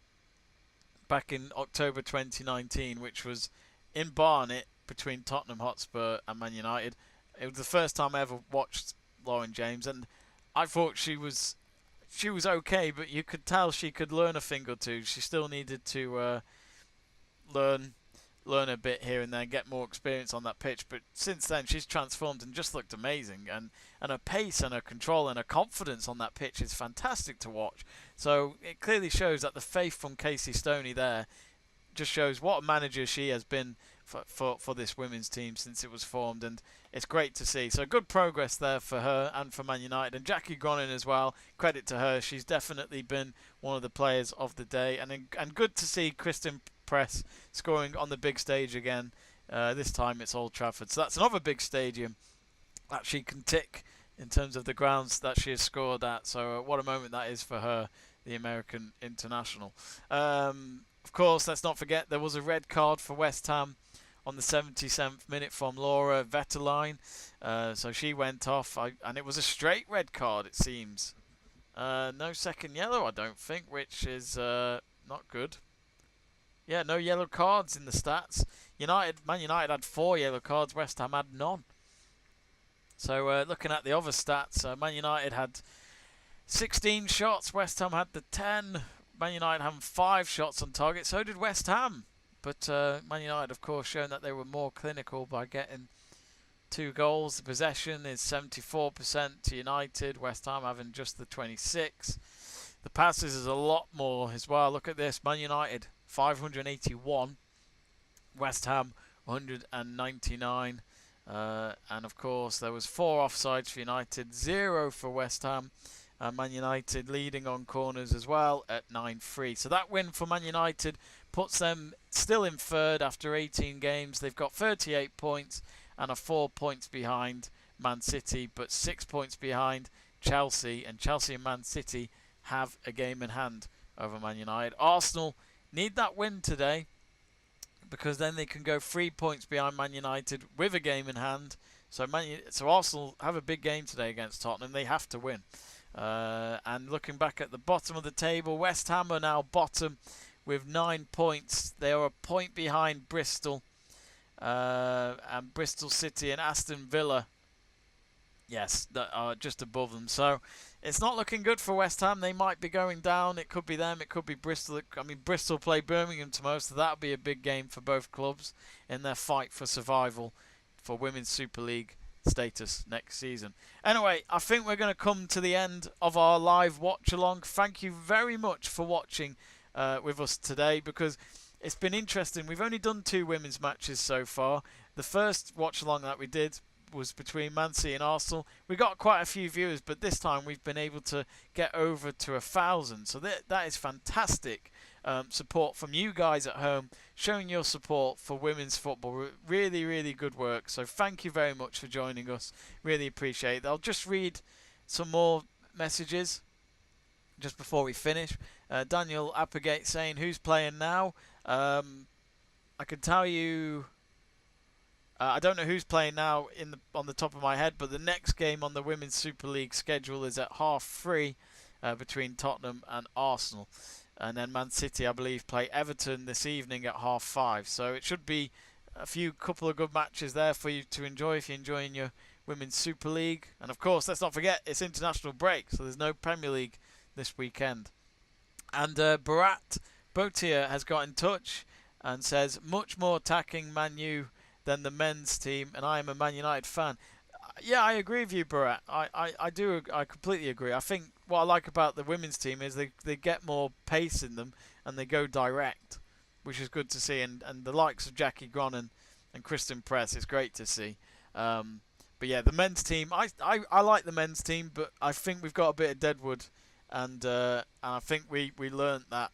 back in October 2019, which was in Barnet between Tottenham Hotspur and Man United. It was the first time I ever watched Lauren James, and I thought she was okay, but you could tell she could learn a thing or two. She still needed to learn a bit here and there, get more experience on that pitch. But since then, she's transformed and just looked amazing. And her pace and her control and her confidence on that pitch is fantastic to watch. So it clearly shows that the faith from Casey Stoney there just shows what a manager she has been for this women's team since it was formed, and it's great to see. So good progress there for her and for Man United, and Jackie Gronin as well. Credit to her; she's definitely been one of the players of the day, and good to see Kristen Press scoring on the big stage again. This time it's Old Trafford, so that's another big stadium that she can tick in terms of the grounds that she has scored at. So what a moment that is for her, the American international. Of course, let's not forget there was a red card for West Ham on the 77th minute from Laura Vetterlein. So she went off, and it was a straight red card, it seems. No second yellow, I don't think, which is not good. Yeah, no yellow cards in the stats. Man United had 4 yellow cards, West Ham had none. So looking at the other stats, Man United had 16 shots, West Ham had the 10. Man United having 5 shots on target, so did West Ham. But Man United, of course, shown that they were more clinical by getting 2 goals. The possession is 74% to United, West Ham having just the 26. The passes is a lot more as well. Look at this, Man United 581, West Ham 199. And of course there was 4 offsides for United, 0 for West Ham. Man United leading on corners as well at 9-3. So that win for Man United puts them still in third after 18 games. They've got 38 points and are 4 points behind Man City, but 6 points behind Chelsea. And Chelsea and Man City have a game in hand over Man United. Arsenal need that win today, because then they can go 3 points behind Man United with a game in hand. So Arsenal have a big game today against Tottenham. They have to win. And looking back at the bottom of the table, West Ham are now bottom with 9 points. They are a point behind Bristol, and Bristol City and Aston Villa, yes, that are just above them. So it's not looking good for West Ham. They might be going down. It could be them. It could be Bristol. Bristol play Birmingham tomorrow, so that'll be a big game for both clubs in their fight for survival for Women's Super League status next season. Anyway, I think we're going to come to the end of our live watch along. Thank you very much for watching with us today, because it's been interesting. We've only done 2 women's matches so far. The first watch along that we did was between Man City and Arsenal. We got quite a few viewers, but this time we've been able to get over to 1,000. So that is fantastic support from you guys at home, showing your support for women's football. Really, really good work. So thank you very much for joining us. Really appreciate it. I'll just read some more messages just before we finish. Daniel Applegate saying, who's playing now? I can tell you, I don't know who's playing now on the top of my head, but the next game on the Women's Super League schedule is at 3:30 between Tottenham and Arsenal. And then Man City, I believe, play Everton this evening at 5:30. So it should be a couple of good matches there for you to enjoy if you're enjoying your Women's Super League. And of course, let's not forget, it's international break, so there's no Premier League this weekend. And Bharat Bhotia has got in touch and says, much more attacking Man U than the men's team, and I am a Man United fan. Yeah, I agree with you, Bharat. I completely agree. I think what I like about the women's team is they get more pace in them and they go direct, which is good to see. And the likes of Jackie Gronin and Kristen Press, it's great to see. But yeah, the men's team, I like the men's team, but I think we've got a bit of deadwood, and I think we learnt that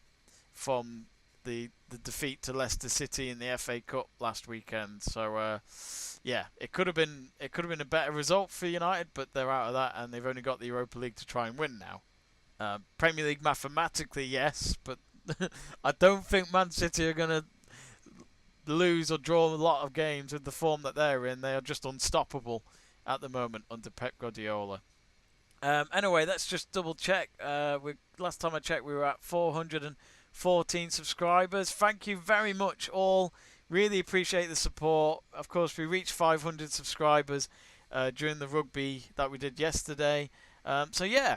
from the defeat to Leicester City in the FA Cup last weekend. So yeah, it could have been a better result for United, but they're out of that and they've only got the Europa League to try and win now. Premier League mathematically, yes, but I don't think Man City are going to lose or draw a lot of games with the form that they're in. They are just unstoppable at the moment under Pep Guardiola. Anyway, let's just double check. Last time I checked, we were at 414 subscribers. Thank you very much all Really appreciate the support. Of course, we reached 500 subscribers during the rugby that we did yesterday. So yeah,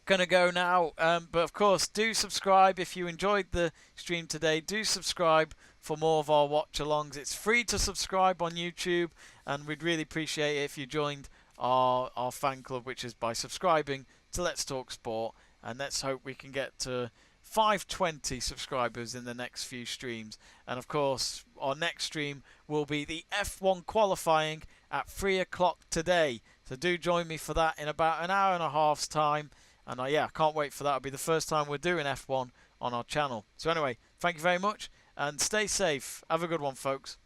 gonna go now. But of course, do subscribe if you enjoyed the stream today. Do subscribe for more of our watch-alongs. It's free to subscribe on YouTube, and we'd really appreciate it if you joined our fan club, which is by subscribing to Let's Talk Sport. And let's hope we can get to 520 subscribers in the next few streams. And of course, our next stream will be the F1 qualifying at 3 o'clock today. So do join me for that in about an hour and a half's time. And yeah, I can't wait for that. It'll be the first time we're doing F1 on our channel. So anyway, thank you very much and stay safe. Have a good one, folks.